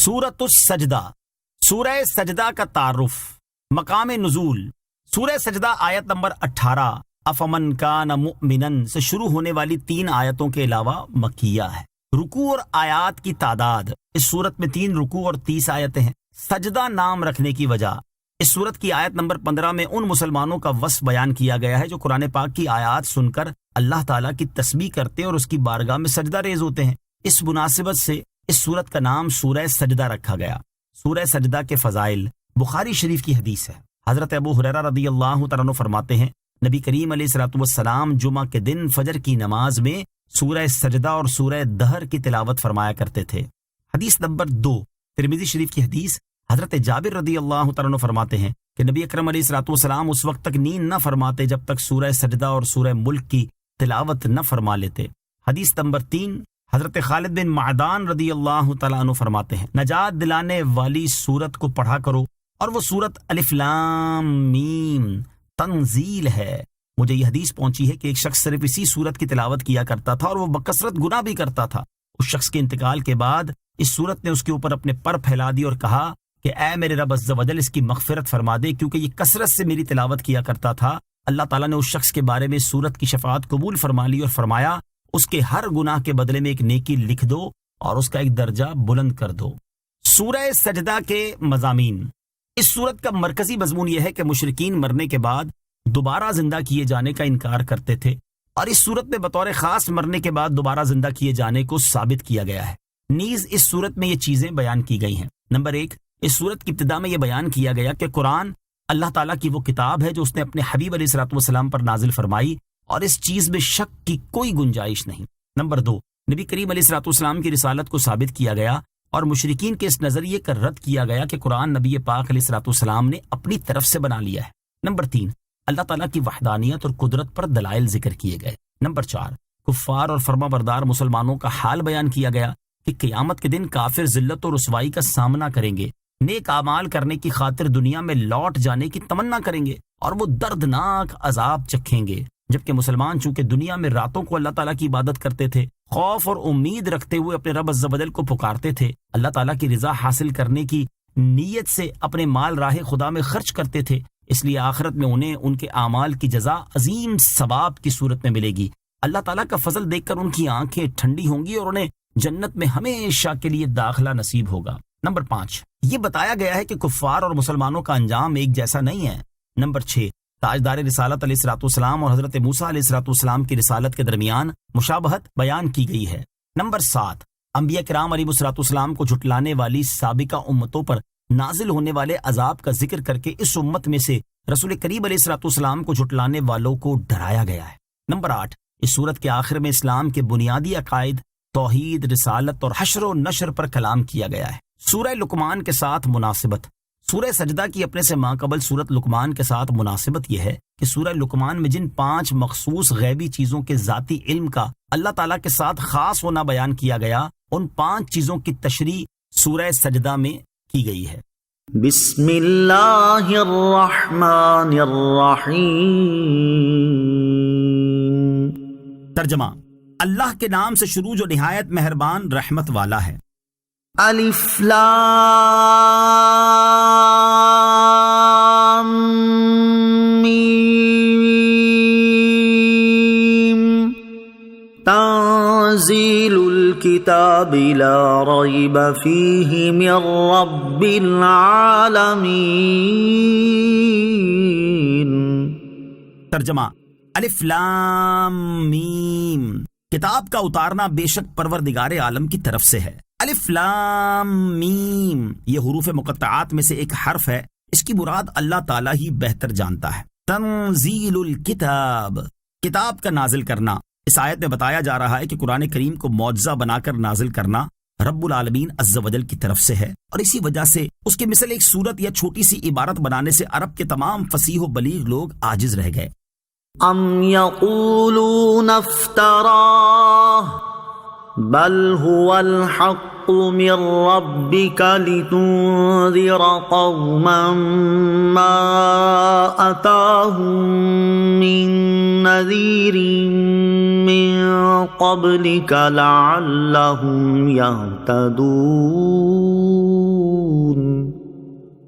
سورۃ السجدہ، سورہ سجدہ کا تعارف، مقام نزول۔ سورہ سجدہ آیت نمبر 18 افمن کان مؤمنا سے شروع ہونے والی 3 آیتوں کے علاوہ مکیہ ہے۔ رکوع اور آیات کی تعداد، اس صورت میں 3 رکوع اور 30 آیتیں ہیں۔ سجدہ نام رکھنے کی وجہ، اس صورت کی آیت نمبر 15 میں ان مسلمانوں کا وصف بیان کیا گیا ہے جو قرآن پاک کی آیات سن کر اللہ تعالیٰ کی تسبیح کرتے اور اس کی بارگاہ میں سجدہ ریز ہوتے ہیں۔ اس مناسبت سے اس صورت کا نام سورہ سجدہ رکھا گیا۔ سورہ سجدہ کے فضائل، بخاری شریف کی حدیث ہے۔ حضرت ابو ہریرہ رضی اللہ تعالیٰ عنہ فرماتے ہیں، نبی کریم علیہ الصلوۃ والسلام جمعہ کے دن فجر کی نماز میں سورہ سجدہ اور سورہ دہر کی تلاوت فرمایا کرتے تھے۔ حدیث نمبر 2، ترمذی شریف کی حدیث، حضرت جابر رضی اللہ تعالیٰ عنہ فرماتے ہیں کہ نبی اکرم علیہ الصلوۃ والسلام اس وقت تک نیند نہ فرماتے جب تک سورہ سجدہ اور سورہ ملک کی تلاوت نہ فرما لیتے۔ حدیث نمبر 3، حضرت خالد بن معدان رضی اللہ تعالیٰ عنہ فرماتے ہیں، نجات دلانے والی سورت کو پڑھا کرو، اور وہ سورت الف لام میم تنزیل ہے۔ مجھے یہ حدیث پہنچی ہے کہ ایک شخص صرف اسی سورت کی تلاوت کیا کرتا تھا اور وہ بکثرت گناہ بھی کرتا تھا۔ اس شخص کے انتقال کے بعد اس سورت نے اس کے اوپر اپنے پر پھیلا دی اور کہا کہ اے میرے رب عز و جل اس کی مغفرت فرما دے، کیونکہ یہ کثرت سے میری تلاوت کیا کرتا تھا۔ اللہ تعالیٰ نے اس شخص کے بارے میں سورت کی شفاعت قبول فرما لی اور فرمایا اس کے ہر گناہ کے بدلے میں ایک نیکی لکھ دو اور اس کا ایک درجہ بلند کر دو۔ سورہ سجدہ کے مضامین، اس سورت کا مرکزی مضمون یہ ہے کہ مشرکین مرنے کے بعد دوبارہ زندہ کیے جانے کا انکار کرتے تھے، اور اس سورت میں بطور خاص مرنے کے بعد دوبارہ زندہ کیے جانے کو ثابت کیا گیا ہے۔ نیز اس سورت میں یہ چیزیں بیان کی گئی ہیں۔ نمبر 1، اس سورت کی ابتدا میں یہ بیان کیا گیا کہ قرآن اللہ تعالیٰ کی وہ کتاب ہے جو اس نے اپنے حبیب علیہ الصلوۃ والسلام پر نازل فرمائی، اور اس چیز میں شک کی کوئی گنجائش نہیں۔ نمبر 2، نبی کریم علیہ الصلوۃ والسلام کی رسالت کو ثابت کیا گیا اور مشرکین کے اس نظریے کا رد کیا گیا کہ قرآن نبی پاک علیہ الصلوۃ والسلام نے اپنی طرف سے بنا لیا ہے۔ نمبر 3، اللہ تعالیٰ کی وحدانیت اور قدرت پر دلائل ذکر کیے گئے۔ نمبر 4، کفار اور فرما بردار مسلمانوں کا حال بیان کیا گیا کہ قیامت کے دن کافر ذلت اور رسوائی کا سامنا کریں گے، نیک اعمال کرنے کی خاطر دنیا میں لوٹ جانے کی تمنا کریں گے اور وہ دردناک عذاب چکھیں گے، جبکہ مسلمان چونکہ دنیا میں راتوں کو اللہ تعالیٰ کی عبادت کرتے تھے، خوف اور امید رکھتے ہوئے اپنے رب عز و جل کو پکارتے تھے، اللہ تعالیٰ کی رضا حاصل کرنے کی نیت سے اپنے مال راہ خدا میں خرچ کرتے تھے، اس لیے آخرت میں انہیں ان کے اعمال کی جزا عظیم ثواب کی صورت میں ملے گی۔ اللہ تعالیٰ کا فضل دیکھ کر ان کی آنکھیں ٹھنڈی ہوں گی اور انہیں جنت میں ہمیشہ کے لیے داخلہ نصیب ہوگا۔ نمبر 5، یہ بتایا گیا ہے کہ کفار اور مسلمانوں کا انجام ایک جیسا نہیں ہے۔ نمبر 6، تاجدار رسالت علیہ الصلوۃ والسلام اور حضرت موسیٰ علیہ الصلوۃ والسلام کی رسالت کے درمیان مشابہت بیان کی گئی ہے۔ نمبر 7، انبیاء کرام علیہ الصلوۃ والسلام کو جھٹلانے والی سابقہ امتوں پر نازل ہونے والے عذاب کا ذکر کر کے اس امت میں سے رسول کریم علیہ الصلوۃ والسلام کو جھٹلانے والوں کو ڈرایا گیا ہے۔ نمبر 8، اس سورت کے آخر میں اسلام کے بنیادی عقائد، توحید، رسالت اور حشر و نشر پر کلام کیا گیا ہے۔ سورہ لقمان کے ساتھ مناسبت، سورہ سجدہ کی اپنے سے ماقبل سورت لقمان کے ساتھ مناسبت یہ ہے کہ سورہ لقمان میں جن 5 مخصوص غیبی چیزوں کے ذاتی علم کا اللہ تعالیٰ کے ساتھ خاص ہونا بیان کیا گیا، ان 5 چیزوں کی تشریح سورہ سجدہ میں کی گئی ہے۔ بسم اللہ الرحمن الرحیم۔ ترجمہ، اللہ کے نام سے شروع جو نہایت مہربان رحمت والا ہے۔ الف لام میم، تنزیل الکتاب لا ریب فیہ من رب العالمین۔ ترجمہ، الف لام میم، کتاب کا اتارنا بے شک پروردگار عالم کی طرف سے ہے۔ الف لام میم یہ حروف مقطعات میں سے ایک حرف ہے، اس کی مراد اللہ تعالیٰ ہی بہتر جانتا ہے۔ تنزیل الکتاب، کتاب کا نازل کرنا، اس آیت میں بتایا جا رہا ہے کہ قرآن کریم کو معجزہ بنا کر نازل کرنا رب العالمین عز و جل کی طرف سے ہے، اور اسی وجہ سے اس کے مثل ایک سورت یا چھوٹی سی عبارت بنانے سے عرب کے تمام فصیح و بلیغ لوگ عاجز رہ گئے۔ ام یقولون افتراہ بل هو الحق من ربك لتنذر قوما ما أتاهم من نذير من قبلك لعلهم يهتدون۔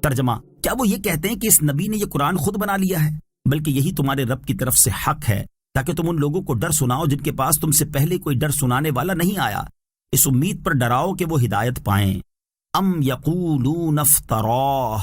ترجمہ، کیا وہ یہ کہتے ہیں کہ اس نبی نے یہ قرآن خود بنا لیا ہے؟ بلکہ یہی تمہارے رب کی طرف سے حق ہے تاکہ تم ان لوگوں کو ڈر سناؤ جن کے پاس تم سے پہلے کوئی ڈر سنانے والا نہیں آیا، اس امید پر ڈراؤ کہ وہ ہدایت پائیں۔ ام یقولون افتراہ،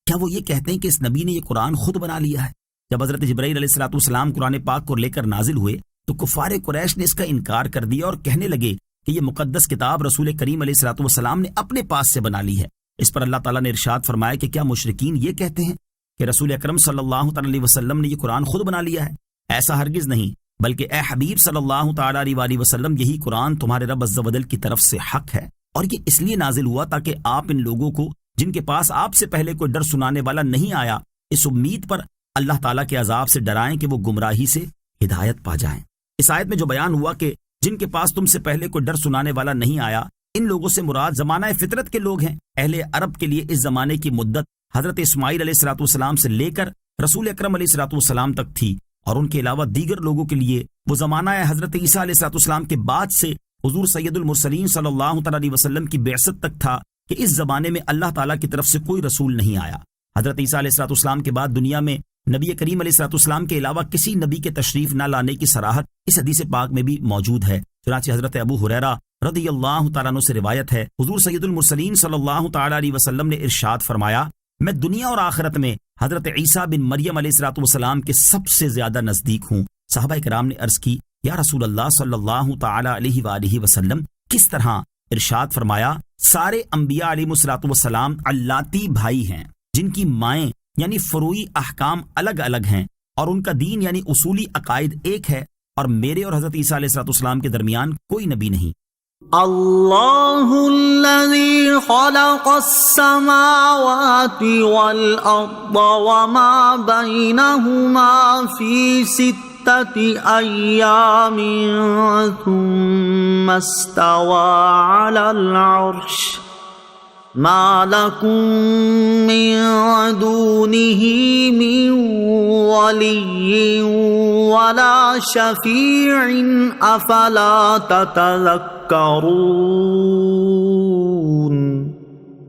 کیا وہ یہ کہتے ہیں کہ اس نبی نے یہ قرآن خود بنا لیا ہے؟ جب حضرت جبرائیل علیہ الصلوۃ والسلام قرآن پاک کو لے کر نازل ہوئے تو کفار قریش نے اس کا انکار کر دیا اور کہنے لگے کہ یہ مقدس کتاب رسول کریم علیہ الصلوۃ والسلام نے اپنے پاس سے بنا لی ہے۔ اس پر اللہ تعالیٰ نے ارشاد فرمایا کہ کیا مشرکین یہ کہتے ہیں کہ رسول اکرم صلی اللہ تعالی علیہ وسلم نے یہ قرآن خود بنا لیا ہے؟ ایسا ہرگز نہیں، بلکہ اے حبیب صلی اللہ تعالی علیہ وسلم، یہی قرآن تمہارے رب عز و جل کی طرف سے حق ہے، اور یہ اس لیے نازل ہوا تاکہ آپ ان لوگوں کو جن کے پاس آپ سے پہلے کوئی ڈر سنانے والا نہیں آیا، اس امید پر اللہ تعالیٰ کے عذاب سے ڈرائیں کہ وہ گمراہی سے ہدایت پا جائیں۔ اس آیت میں جو بیان ہوا کہ جن کے پاس تم سے پہلے کوئی ڈر سنانے والا نہیں آیا، ان لوگوں سے مراد زمانہ فطرت کے لوگ ہیں۔ اہل عرب کے لیے اس زمانے کی مدت حضرت اسماعیل علیہ الصلوۃ والسلام سے لے کر رسول اکرم علیہ الصلوۃ والسلام تک تھی، اور ان کے علاوہ دیگر لوگوں کے لیے وہ زمانہ حضرت عیسیٰ علیہ الصلوۃ والسلام کے بعد سے حضور سید المرسلین صلی اللہ تعالی علیہ وسلم کی بعثت تک تھا کہ اس زمانے میں اللہ تعالیٰ کی طرف سے کوئی رسول نہیں آیا۔ حضرت عیسیٰ علیہ الصلوۃ والسلام کے بعد دنیا میں نبی کریم علیہ الصلوۃ والسلام کے علاوہ کسی نبی کے تشریف نہ لانے کی صراحت اس حدیث پاک میں بھی موجود ہے۔ چنانچہ حضرت ابو ہریرہ رضی اللہ تعالیٰ عنہ سے روایت ہے، حضور سید المرسلین صلی اللہ تعالی علیہ وسلم نے ارشاد فرمایا، میں دنیا اور آخرت میں حضرت عیسیٰ بن مریم علیہ الصلوۃ والسلام کے سب سے زیادہ نزدیک ہوں۔ صحابہ کرام نے عرض کی، یا رسول اللہ صلی اللہ تعالی علیہ وآلہ وسلم، کس طرح؟ ارشاد فرمایا، سارے انبیاء علیہ الصلوۃ والسلام علاتی بھائی ہیں جن کی مائیں یعنی فروعی احکام الگ الگ ہیں، اور ان کا دین یعنی اصولی عقائد ایک ہے، اور میرے اور حضرت عیسیٰ علیہ الصلوۃ والسلام کے درمیان کوئی نبی نہیں۔ اللہ الذی خلق السماوات والارض وما بینہما فی ستۃ ایام ثم استوى علی العرش ما لکم من دونہ من ولی ولا شفیع افلا تتذکرون۔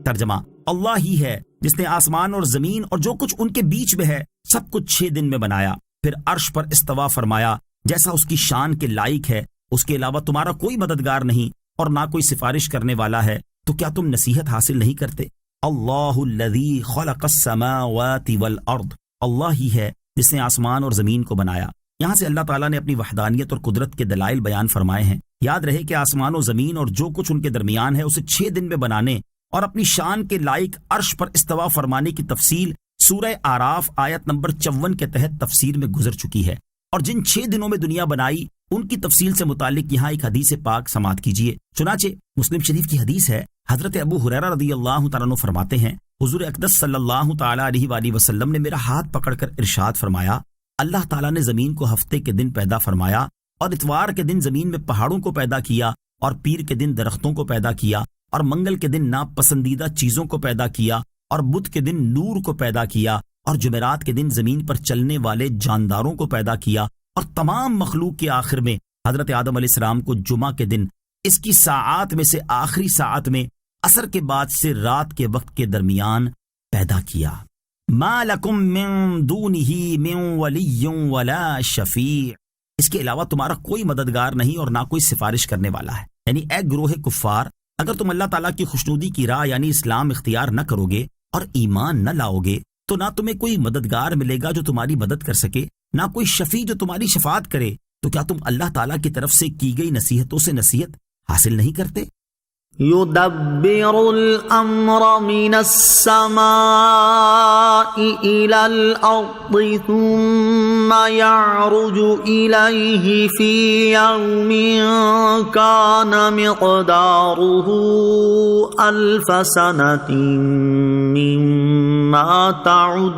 ترجمہ، اللہ ہی ہے جس نے آسمان اور زمین اور جو کچھ ان کے بیچ میں ہے سب کچھ 6 دن میں بنایا، پھر عرش پر استوا فرمایا جیسا اس کی شان کے لائق ہے، اس کے علاوہ تمہارا کوئی مددگار نہیں اور نہ کوئی سفارش کرنے والا ہے، تو کیا تم نصیحت حاصل نہیں کرتے؟ اللہ الذی خلق السماوات والارض، اللہ ہی ہے جس نے آسمان اور زمین کو بنایا۔ یہاں سے اللہ تعالیٰ نے اپنی وحدانیت اور قدرت کے دلائل بیان فرمائے ہیں۔ یاد رہے کہ آسمان و زمین اور جو کچھ ان کے درمیان ہے اسے 6 دن میں بنانے اور اپنی شان کے لائق عرش پر استوا فرمانے کی تفصیل سورہ اعراف آیت نمبر 54 کے تحت تفسیر میں گزر چکی ہے، اور جن 6 دنوں میں دنیا بنائی ان کی تفصیل سے متعلق یہاں ایک حدیث پاک سماعت کیجیے۔ چنانچہ مسلم شریف کی حدیث ہے، حضرت ابو ہریرہ رضی اللہ تعالیٰ عنہ فرماتے ہیں، حضور اقدس صلی اللہ تعالی علیہ وآلہ وسلم نے میرا ہاتھ پکڑ کر ارشاد فرمایا، اللہ تعالیٰ نے زمین کو ہفتے کے دن پیدا فرمایا، اور اتوار کے دن زمین میں پہاڑوں کو پیدا کیا، اور پیر کے دن درختوں کو پیدا کیا، اور منگل کے دن ناپسندیدہ چیزوں کو پیدا کیا، اور بدھ کے دن نور کو پیدا کیا، اور جمعرات کے دن زمین پر چلنے والے جانداروں کو پیدا کیا، اور تمام مخلوق کے آخر میں حضرت آدم علیہ السلام کو جمعہ کے دن اس کی ساعات میں سے آخری ساعت میں عصر کے بعد سے رات کے وقت کے درمیان پیدا کیا۔ ما لکم من دونہ من ولی ولا شفیع، اس کے علاوہ تمہارا کوئی مددگار نہیں اور نہ کوئی سفارش کرنے والا ہے۔ یعنی اے گروہ کفار، اگر تم اللہ تعالیٰ کی خوشنودی کی راہ یعنی اسلام اختیار نہ کرو گے اور ایمان نہ لاؤ گے تو نہ تمہیں کوئی مددگار ملے گا جو تمہاری مدد کر سکے، نہ کوئی شفیع جو تمہاری شفاعت کرے، تو کیا تم اللہ تعالیٰ کی طرف سے کی گئی نصیحتوں سے نصیحت حاصل نہیں کرتے؟ يدبر الأمر من السماء إلى الأرض ثم يعرج إليه في يوم كان مقداره 1000 سنة مما تعدون۔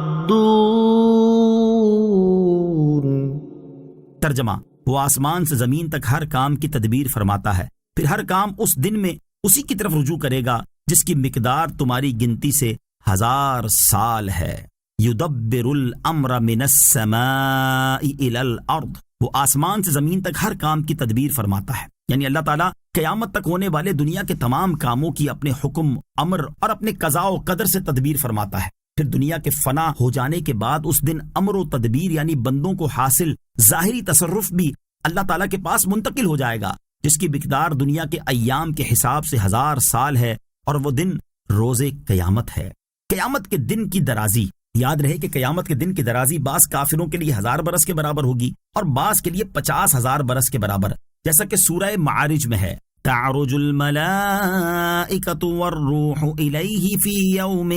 ترجمہ، وہ آسمان سے زمین تک ہر کام کی تدبیر فرماتا ہے، پھر ہر کام اس دن میں اسی کی طرف رجوع کرے گا جس کی مقدار تمہاری گنتی سے 1000 سال ہے۔ یدبر الامر من السماء الى الارض، وہ آسمان سے زمین تک ہر کام کی تدبیر فرماتا ہے، یعنی اللہ تعالیٰ قیامت تک ہونے والے دنیا کے تمام کاموں کی اپنے حکم، امر اور اپنے قضاء و قدر سے تدبیر فرماتا ہے۔ پھر دنیا کے فنا ہو جانے کے بعد اس دن امر و تدبیر یعنی بندوں کو حاصل ظاہری تصرف بھی اللہ تعالیٰ کے پاس منتقل ہو جائے گا، جس کی مقدار دنیا کے ایام کے حساب سے 1000 سال ہے، اور وہ دن روز قیامت ہے۔ قیامت کے دن کی درازی، یاد رہے کہ قیامت کے دن کی درازی بعض کافروں کے لیے 1000 برس کے برابر ہوگی اور بعض کے لیے 50,000 برس کے برابر، جیسا کہ سورہ معارج میں ہے، تعرج الملائکۃ والروح الیہ فی یوم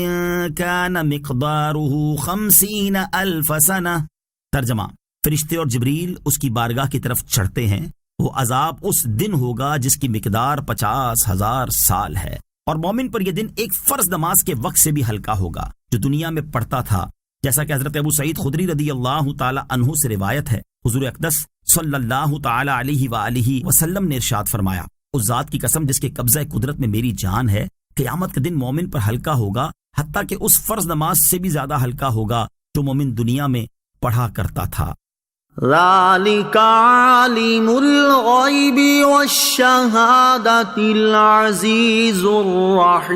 کان مقدارہ 50,000 سنہ۔ ترجمہ، فرشتے اور جبریل اس کی بارگاہ کی طرف چڑھتے ہیں، وہ عذاب اس دن ہوگا جس کی مقدار 50,000 سال ہے، اور مومن پر یہ دن ایک فرض نماز کے وقت سے بھی ہلکا ہوگا جو دنیا میں پڑھتا تھا، جیسا کہ حضرت ابو سعید خدری رضی اللہ تعالی عنہ سے روایت ہے، حضور اقدس صلی اللہ تعالی علیہ وآلہ وسلم نے ارشاد فرمایا، اس ذات کی قسم جس کے قبضہ قدرت میں میری جان ہے، قیامت کے دن مومن پر ہلکا ہوگا، حتیٰ کہ اس فرض نماز سے بھی زیادہ ہلکا ہوگا جو مومن دنیا میں پڑھا کرتا تھا۔ ذَلِكَ عَالِمُ الْغَيْبِ وَالشَّهَادَةِ الْعَزِيزُ الرَّحِيمُ۔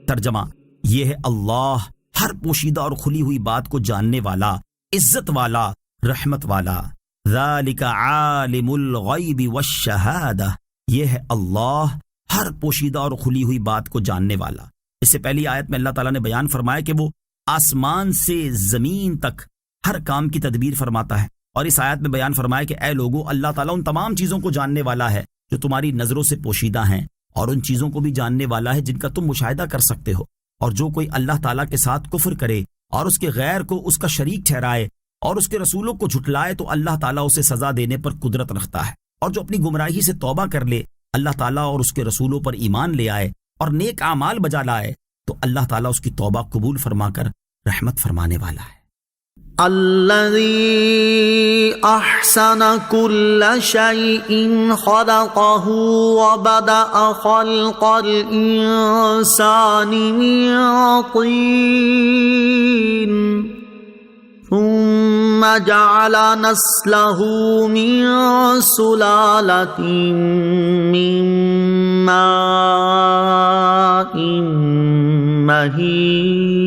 ترجمہ، یہ ہے اللہ ہر پوشیدہ اور کھلی ہوئی بات کو جاننے والا، عزت والا، رحمت والا۔ ذَلِكَ عَالِمُ الْغَيْبِ وَالشَّهَادَةِ، یہ ہے اللہ ہر پوشیدہ اور کھلی ہوئی بات کو جاننے والا۔ اس سے پہلی آیت میں اللہ تعالیٰ نے بیان فرمایا کہ وہ آسمان سے زمین تک ہر کام کی تدبیر فرماتا ہے، اور اس آیت میں بیان فرمایا کہ اے لوگو، اللہ تعالیٰ ان تمام چیزوں کو جاننے والا ہے جو تمہاری نظروں سے پوشیدہ ہیں، اور ان چیزوں کو بھی جاننے والا ہے جن کا تم مشاہدہ کر سکتے ہو، اور جو کوئی اللہ تعالیٰ کے ساتھ کفر کرے اور اس کے غیر کو اس کا شریک ٹھہرائے اور اس کے رسولوں کو جھٹلائے تو اللہ تعالیٰ اسے سزا دینے پر قدرت رکھتا ہے، اور جو اپنی گمراہی سے توبہ کر لے، اللہ تعالیٰ اور اس کے رسولوں پر ایمان لے آئے اور نیک اعمال بجا لائے تو اللہ تعالیٰ اس کی توبہ قبول فرما کر رحمت فرمانے والا ہے۔ الذي احسن كل شيء خلقه وبدأ خلق الانسان من طين ثم جعل نسله من سلالة من ماء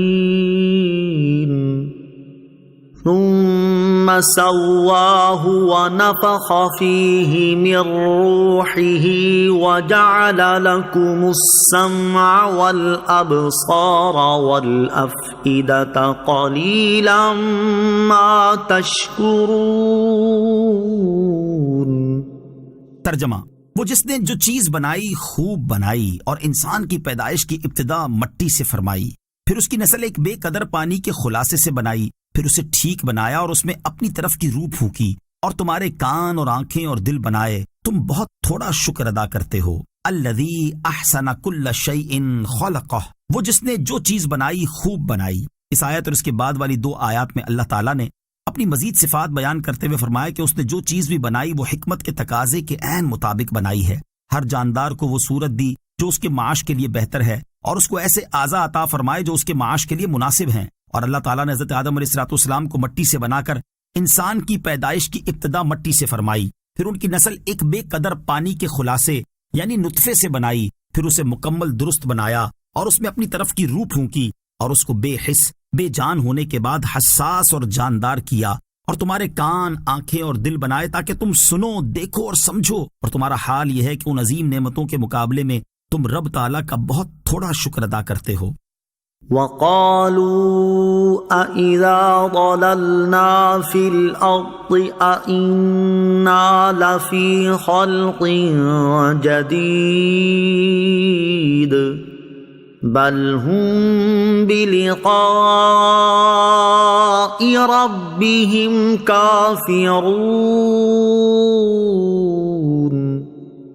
مهين ثم سواه ونفخ فيه من روحه وجعل لكم السمع والأبصار والأفئدة قليلا ما تشكرون۔ ترجمہ، وہ جس نے جو چیز بنائی خوب بنائی اور انسان کی پیدائش کی ابتدا مٹی سے فرمائی، پھر اس کی نسل ایک بے قدر پانی کے خلاصے سے بنائی، پھر اسے ٹھیک بنایا اور اس میں اپنی طرف کی روح پھونکی، اور تمہارے کان اور آنکھیں اور دل بنائے، تم بہت تھوڑا شکر ادا کرتے ہو۔ الذی احسن کل شیء خلقہ، وہ جس نے جو چیز بنائی خوب بنائی۔ اس آیت اور اس کے بعد والی 2 آیات میں اللہ تعالیٰ نے اپنی مزید صفات بیان کرتے ہوئے فرمایا کہ اس نے جو چیز بھی بنائی وہ حکمت کے تقاضے کے عین مطابق بنائی ہے۔ ہر جاندار کو وہ صورت دی جو اس کے معاش کے لیے بہتر ہے، اور اس کو ایسے اعضاء عطا فرمائے جو اس کے معاش کے لیے مناسب ہیں، اور اللہ تعالیٰ نے حضرت آدم علیہ السلام کو مٹی سے بنا کر انسان کی پیدائش کی ابتدا مٹی سے فرمائی، پھر ان کی نسل ایک بے قدر پانی کے خلاصے یعنی نطفے سے بنائی، پھر اسے مکمل درست بنایا اور اس میں اپنی طرف کی روح پھونکی، اور اس کو بے حس بے جان ہونے کے بعد حساس اور جاندار کیا، اور تمہارے کان، آنکھیں اور دل بنائے تاکہ تم سنو، دیکھو اور سمجھو، اور تمہارا حال یہ ہے کہ ان عظیم نعمتوں کے مقابلے میں تم رب تعالیٰ کا بہت تھوڑا شکر ادا کرتے ہو۔ وَقَالُوا أَإِذَا ضَلَلْنَا فِي الْأَرْضِ أَإِنَّا لَفِي خَلْقٍ جَدِيدٍ بَلْ هُمْ بِلِقَاءِ رَبِّهِمْ كَافِرُونَ۔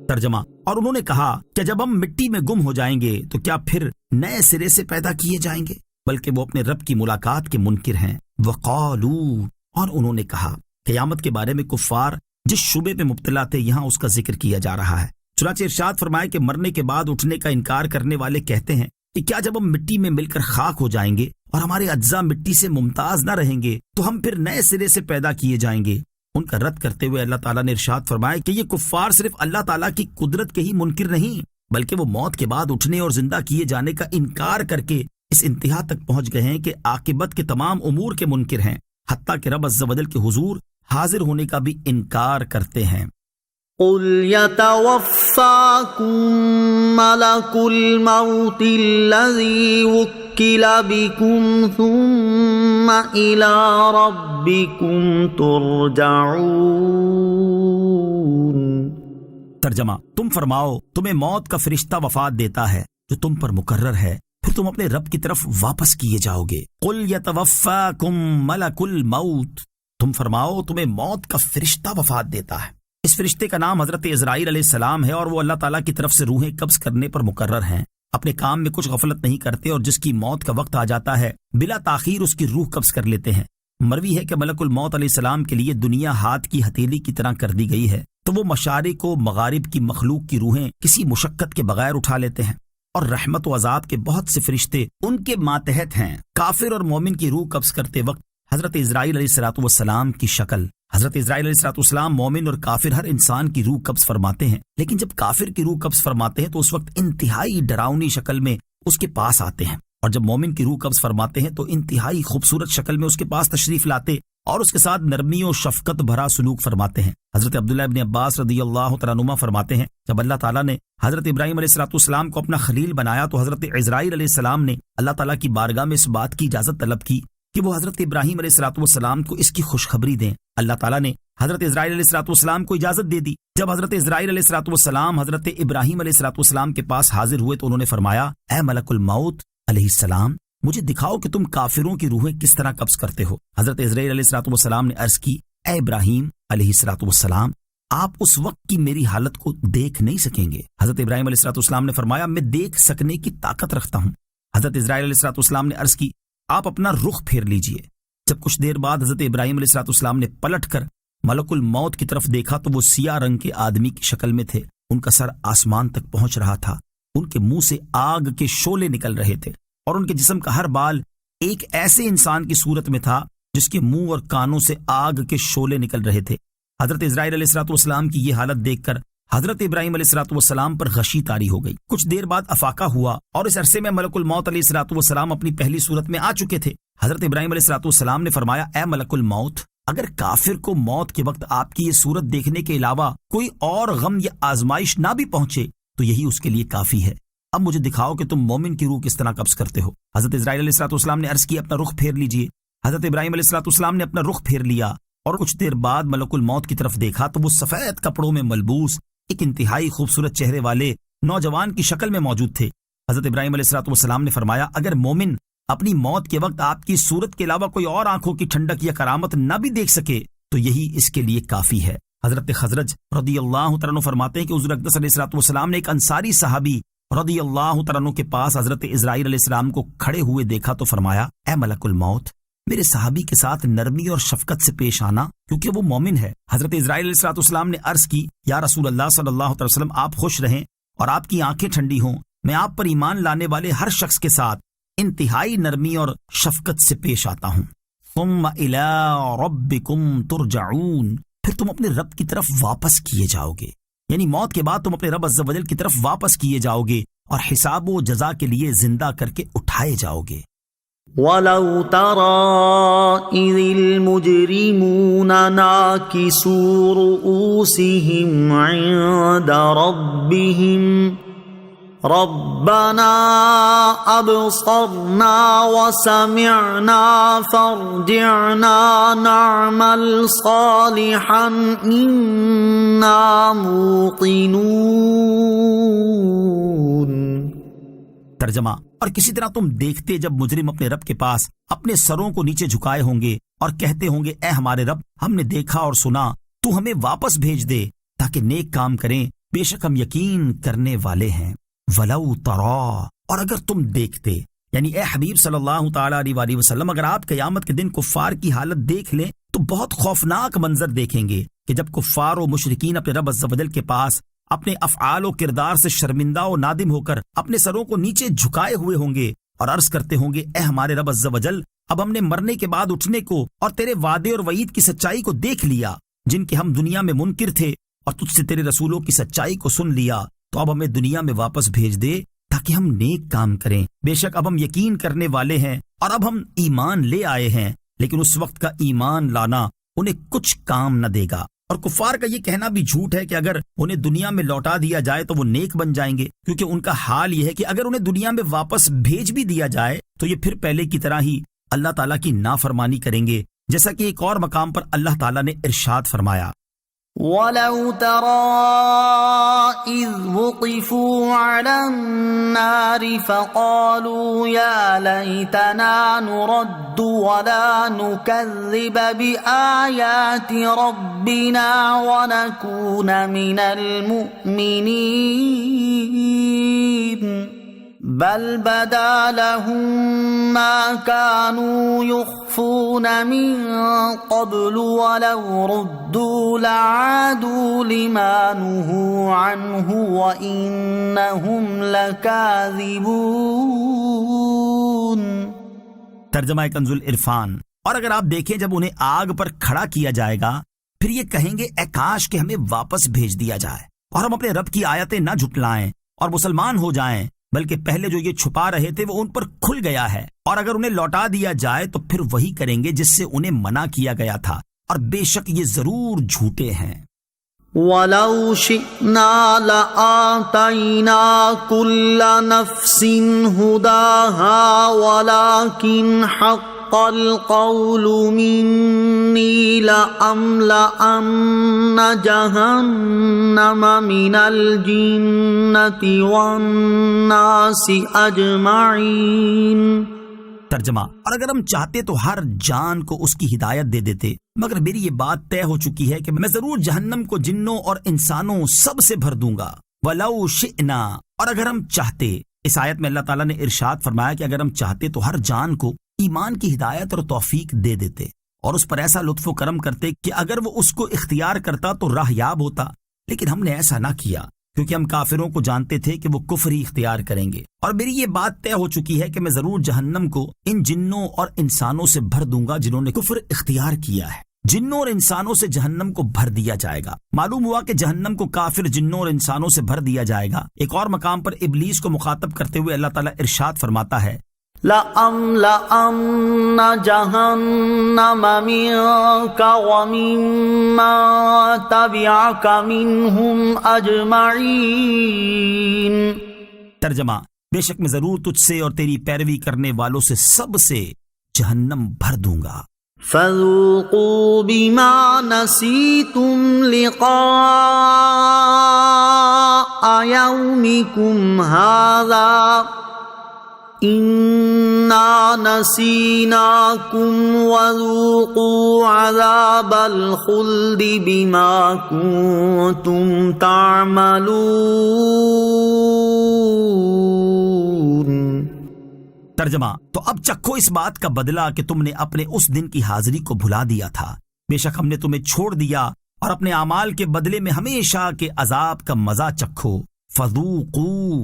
ترجمہ، اور انہوں نے کہا کہ جب ہم مٹی میں گم ہو جائیں گے تو کیا پھر نئے سرے سے پیدا کیے جائیں گے؟ بلکہ وہ اپنے رب کی ملاقات کے منکر ہیں۔ وقالوا، اور انہوں نے کہا۔ قیامت کے بارے میں کفار جس شبے میں مبتلا تھے یہاں اس کا ذکر کیا جا رہا ہے۔ چنانچہ ارشاد فرمایا کہ مرنے کے بعد اٹھنے کا انکار کرنے والے کہتے ہیں کہ کیا جب ہم مٹی میں مل کر خاک ہو جائیں گے اور ہمارے اجزاء مٹی سے ممتاز نہ رہیں گے تو ہم پھر نئے سرے سے پیدا کیے جائیں گے؟ ان کا رد کرتے ہوئے اللہ تعالیٰ نے ارشاد فرمایا کہ یہ کفار صرف اللہ تعالیٰ کی قدرت کے ہی منکر نہیں بلکہ وہ موت کے بعد اٹھنے اور زندہ کیے جانے کا انکار کر کے اس انتہا تک پہنچ گئے ہیں کہ عاقبت کے تمام امور کے منکر ہیں، حتیٰ کہ رب عز و جل کے حضور حاضر ہونے کا بھی انکار کرتے ہیں۔ قل يتوفاكم ملك الموت الذي وكل بكم ثم إلى ربكم ترجعون۔ ترجمہ، تم فرماؤ تمہیں موت کا فرشتہ وفات دیتا ہے جو تم پر مقرر ہے، پھر تم اپنے رب کی طرف واپس کیے جاؤ گے۔ قل یتوفاکم ملک الموت، تم فرماؤ تمہیں موت کا فرشتہ وفات دیتا ہے۔ اس فرشتے کا نام حضرت عزرائیل علیہ السلام ہے، اور وہ اللہ تعالیٰ کی طرف سے روحیں قبض کرنے پر مقرر ہیں۔ اپنے کام میں کچھ غفلت نہیں کرتے، اور جس کی موت کا وقت آ جاتا ہے بلا تاخیر اس کی روح قبض کر لیتے ہیں۔ مروی ہے کہ ملک الموت علیہ السلام کے لیے دنیا ہاتھ کی ہتھیلی کی طرح کر دی گئی ہے، تو وہ مشارق و مغارب کی مخلوق کی روحیں کسی مشقت کے بغیر اٹھا لیتے ہیں، اور رحمت و عذاب کے بہت سے فرشتے ان کے ماتحت ہیں۔ کافر اور مومن کی روح قبض کرتے وقت حضرت عزرائیل علیہ السلام کی شکل، حضرت عزرائیل علیہ السلام مومن اور کافر ہر انسان کی روح قبض فرماتے ہیں، لیکن جب کافر کی روح قبض فرماتے ہیں تو اس وقت انتہائی ڈراؤنی شکل میں اس کے پاس آتے ہیں، اور جب مومن کی روح قبض فرماتے ہیں تو انتہائی خوبصورت شکل میں اس کے پاس تشریف لاتے اور اس کے ساتھ نرمی و شفقت بھرا سلوک فرماتے ہیں۔ حضرت عبداللہ ابن عباس رضی اللہ تعالیٰ عنہما فرماتے ہیں، جب اللہ تعالیٰ نے حضرت ابراہیم علیہ السلام کو اپنا خلیل بنایا تو حضرت عزرائیل علیہ السلام نے اللہ تعالیٰ کی بارگاہ میں اس بات کی اجازت طلب کی کہ وہ حضرت ابراہیم علیہ السلام کو اس کی خوشخبری دیں۔ اللہ تعالیٰ نے حضرت عزرائیل علیہ السلام کو اجازت دے دی۔ جب حضرت عزرائیل علیہ السلام حضرت ابراہیم علیہ السلام کے پاس حاضر ہوئے تو انہوں نے فرمایا، اے ملک الموت علیہ السلام، مجھے دکھاؤ کہ تم کافروں کی روحیں کس طرح قبض کرتے ہو۔ حضرت عزرائیل علیہ السلام نے عرض کی، اے ابراہیم علیہ السلام، آپ اس وقت کی میری حالت کو دیکھ نہیں سکیں گے۔ حضرت ابراہیم علیہ السلام نے فرمایا، میں دیکھ سکنے کی طاقت رکھتا ہوں۔ حضرت عزرائیل علیہ السلام نے عرض کی، آپ اپنا رخ پھیر لیجئے۔ جب کچھ دیر بعد حضرت ابراہیم علیہ السلام نے پلٹ کر ملک الموت کی طرف دیکھا تو وہ سیاہ رنگ کے آدمی کی شکل میں تھے، ان کا سر آسمان تک پہنچ رہا تھا، ان کے منہ سے آگ کے شعلے نکل رہے تھے، اور ان کے جسم کا ہر بال ایک ایسے انسان کی صورت میں تھا جس کے منہ اور کانوں سے آگ کے شعلے نکل رہے تھے۔ حضرت عزرائیل علیہ السلام کی یہ حالت دیکھ کر حضرت ابراہیم علیہ السلام پر غشی طاری ہو گئی۔ کچھ دیر بعد افاقہ ہوا، اور اس عرصے میں ملک الموت علیہ السلام اپنی پہلی صورت میں آ چکے تھے۔ حضرت ابراہیم علیہ السلام نے فرمایا، اے ملک الموت، اگر کافر کو موت کے وقت آپ کی یہ صورت دیکھنے کے علاوہ کوئی اور غم یا آزمائش نہ بھی پہنچے تو یہی اس کے لیے کافی ہے۔ اب مجھے دکھاؤ کہ تم مومن کی روح کس طرح قبض کرتے ہو۔ حضرت عزرائیل علیہ السلام نے عرض کی، اپنا رخ پھیر لیجئے۔ حضرت ابراہیم علیہ السلام نے اپنا رخ پھیر لیا، اور کچھ دیر بعد ملک الموت کی طرف دیکھا تو وہ سفید کپڑوں میں ملبوس ایک انتہائی خوبصورت چہرے والے نوجوان کی شکل میں موجود تھے۔ حضرت ابراہیم علیہ السلام نے فرمایا، اگر مومن اپنی موت کے وقت آپ کی صورت کے علاوہ کوئی اور آنکھوں کی ٹھنڈک یا کرامت نہ بھی دیکھ سکے تو یہی اس کے لیے کافی ہے۔ حضرت خزرج رضی اللہ تعالیٰ عنہ فرماتے ہیں کہ حضور اقدس علیہ السلام نے ایک انصاری صحابی رضی اللہ تعالیٰ عنہ کے پاس حضرت عزرائیل علیہ السلام کو کھڑے ہوئے دیکھا تو فرمایا، اے ملک الموت، میرے صحابی کے ساتھ نرمی اور شفقت سے پیش آنا، کیونکہ وہ مومن ہے۔ حضرت عزرائیل علیہ السلام نے عرض کی، یا رسول اللہ صلی اللہ علیہ وسلم، آپ خوش رہیں اور آپ کی آنکھیں ٹھنڈی ہوں، میں آپ پر ایمان لانے والے ہر شخص کے ساتھ انتہائی نرمی اور شفقت سے پیش آتا ہوں۔ ثم الی ربکم ترجعون، پھر تم اپنے رب کی طرف واپس کیے جاؤ گے، یعنی موت کے بعد تم اپنے رب عز و جل کی طرف واپس کیے جاؤ گے اور حساب و جزا کے لیے زندہ کر کے اٹھائے جاؤ گے۔ وَلَوْ تَرَىٰ إِذِ الْمُجْرِمُونَ نَاكِسُو رُءُوسِهِمْ عِندَ رَبِّهِمْ رَبَّنَا أَبْصَرْنَا وَسَمِعْنَا فَارْجِعْنَا نَعْمَلْ صَالِحًا إِنَّا مُوقِنُونَ۔ ترجمہ، اور کسی طرح تم دیکھتے جب مجرم اپنے رب کے پاس اپنے سروں کو نیچے جھکائے ہوں گے اور کہتے ہوں گے، اے ہمارے رب، ہم نے دیکھا اور سنا، تو ہمیں واپس بھیج دے تاکہ نیک کام کریں، بے شک ہم یقین کرنے والے ہیں۔ وَلَوْ تَرَىٰ، اور اگر تم دیکھتے، یعنی اے حبیب صلی اللہ تعالیٰ علیہ وآلہ وسلم، اگر آپ قیامت کے دن کفار کی حالت دیکھ لیں تو بہت خوفناک منظر دیکھیں گے کہ جب کفار و مشرکین اپنے رب عز و جل کے پاس اپنے افعال و کردار سے شرمندہ و نادم ہو کر اپنے سروں کو نیچے جھکائے ہوئے ہوں گے اور عرض کرتے ہوں گے، اے ہمارے رب عز و جل، اب ہم نے مرنے کے بعد اٹھنے کو اور تیرے وعدے اور وعید کی سچائی کو دیکھ لیا، جن کے ہم دنیا میں منکر تھے، اور تجھ سے تیرے رسولوں کی سچائی کو سن لیا، تو اب ہمیں دنیا میں واپس بھیج دے تاکہ ہم نیک کام کریں. بے شک اب ہم یقین کرنے والے ہیں اور اب ہم ایمان لے آئے ہیں، لیکن اس وقت کا ایمان لانا انہیں کچھ کام نہ دے گا. اور کفار کا یہ کہنا بھی جھوٹ ہے کہ اگر انہیں دنیا میں لوٹا دیا جائے تو وہ نیک بن جائیں گے، کیونکہ ان کا حال یہ ہے کہ اگر انہیں دنیا میں واپس بھیج بھی دیا جائے تو یہ پھر پہلے کی طرح ہی اللہ تعالیٰ کی نافرمانی کریں گے، جیسا کہ ایک اور مقام پر اللہ تعالیٰ نے ارشاد فرمایا، وَلَوْ تَرَىٰ إِذْ وُقِفُوا عَلَى النَّارِ فَقَالُوا يَا لَيْتَنَا نُرَدُّ وَلَا نُكَذِّبَ بِآيَاتِ رَبِّنَا وَنَكُونَ مِنَ الْمُؤْمِنِينَ بل بدا لهم ما كانوا يخفون من قبل ولو ردوا لعادوا لما نهوا عنه وإنهم لكاذبون. ترجمہ کنز العرفان. اور اگر آپ دیکھیں جب انہیں آگ پر کھڑا کیا جائے گا پھر یہ کہیں گے اے کاش کہ ہمیں واپس بھیج دیا جائے اور ہم اپنے رب کی آیتیں نہ جھٹلائیں اور مسلمان ہو جائیں، بلکہ پہلے جو یہ چھپا رہے تھے وہ ان پر کھل گیا ہے. اور اگر انہیں لوٹا دیا جائے تو پھر وہی کریں گے جس سے انہیں منع کیا گیا تھا، اور بے شک یہ ضرور جھوٹے ہیں. وَلَوْ شِئْنَا لَآتَيْنَا كُلَّ نَفْسٍ هُدَاهَا وَلَكِنْ حَقَّ الْقَوْلُ مِنِّي لَأَمْلَأَنَّ جَهَنَّمَ مِنَ الْجِنَّةِ وَالنَّاسِ أَجْمَعِينَ. ترجمہ. اور اگر ہم چاہتے تو ہر جان کو اس کی ہدایت دے دیتے، مگر میری یہ بات طے ہو چکی ہے کہ میں ضرور جہنم کو جنوں اور انسانوں سب سے بھر دوں گا. وَلَوْ شِئْنَا. اور اگر ہم چاہتے، اس آیت میں اللہ تعالیٰ نے ارشاد فرمایا کہ اگر ہم چاہتے تو ہر جان کو ایمان کی ہدایت اور توفیق دے دیتے اور اس پر ایسا لطف و کرم کرتے کہ اگر وہ اس کو اختیار کرتا تو راہ یاب ہوتا، لیکن ہم نے ایسا نہ کیا کیونکہ ہم کافروں کو جانتے تھے کہ وہ کفر ہی اختیار کریں گے. اور میری یہ بات طے ہو چکی ہے کہ میں ضرور جہنم کو ان جنوں اور انسانوں سے بھر دوں گا جنہوں نے کفر اختیار کیا ہے. جنوں اور انسانوں سے جہنم کو بھر دیا جائے گا. معلوم ہوا کہ جہنم کو کافر جنوں اور انسانوں سے بھر دیا جائے گا. ایک اور مقام پر ابلیس کو مخاطب کرتے ہوئے اللہ تعالیٰ ارشاد فرماتا ہے، لَأَمْلَأَنَّ جَهَنَّمَ مِنْكَ وَمِمَّن تَبِعَكَ مِنْهُمْ أَجْمَعِينَ. ترجمہ. بے شک میں ضرور تجھ سے اور تیری پیروی کرنے والوں سے سب سے جہنم بھر دوں گا. فَذُوقُوا بِمَا نَسِيتُمْ لِقَاءَ يَوْمِكُمْ هَذَا إِنَّا نَسِينَاكُمْ وَذُوقُوا عَذَابَ الْخُلْدِ بِمَا كُنتُمْ تَعْمَلُونَ. ترجمہ. تو اب چکھو اس بات کا بدلہ کہ تم نے اپنے اس دن کی حاضری کو بھلا دیا تھا. بے شک ہم نے تمہیں چھوڑ دیا اور اپنے اعمال کے بدلے میں ہمیشہ کے عذاب کا مزہ چکھو. فذوقوا.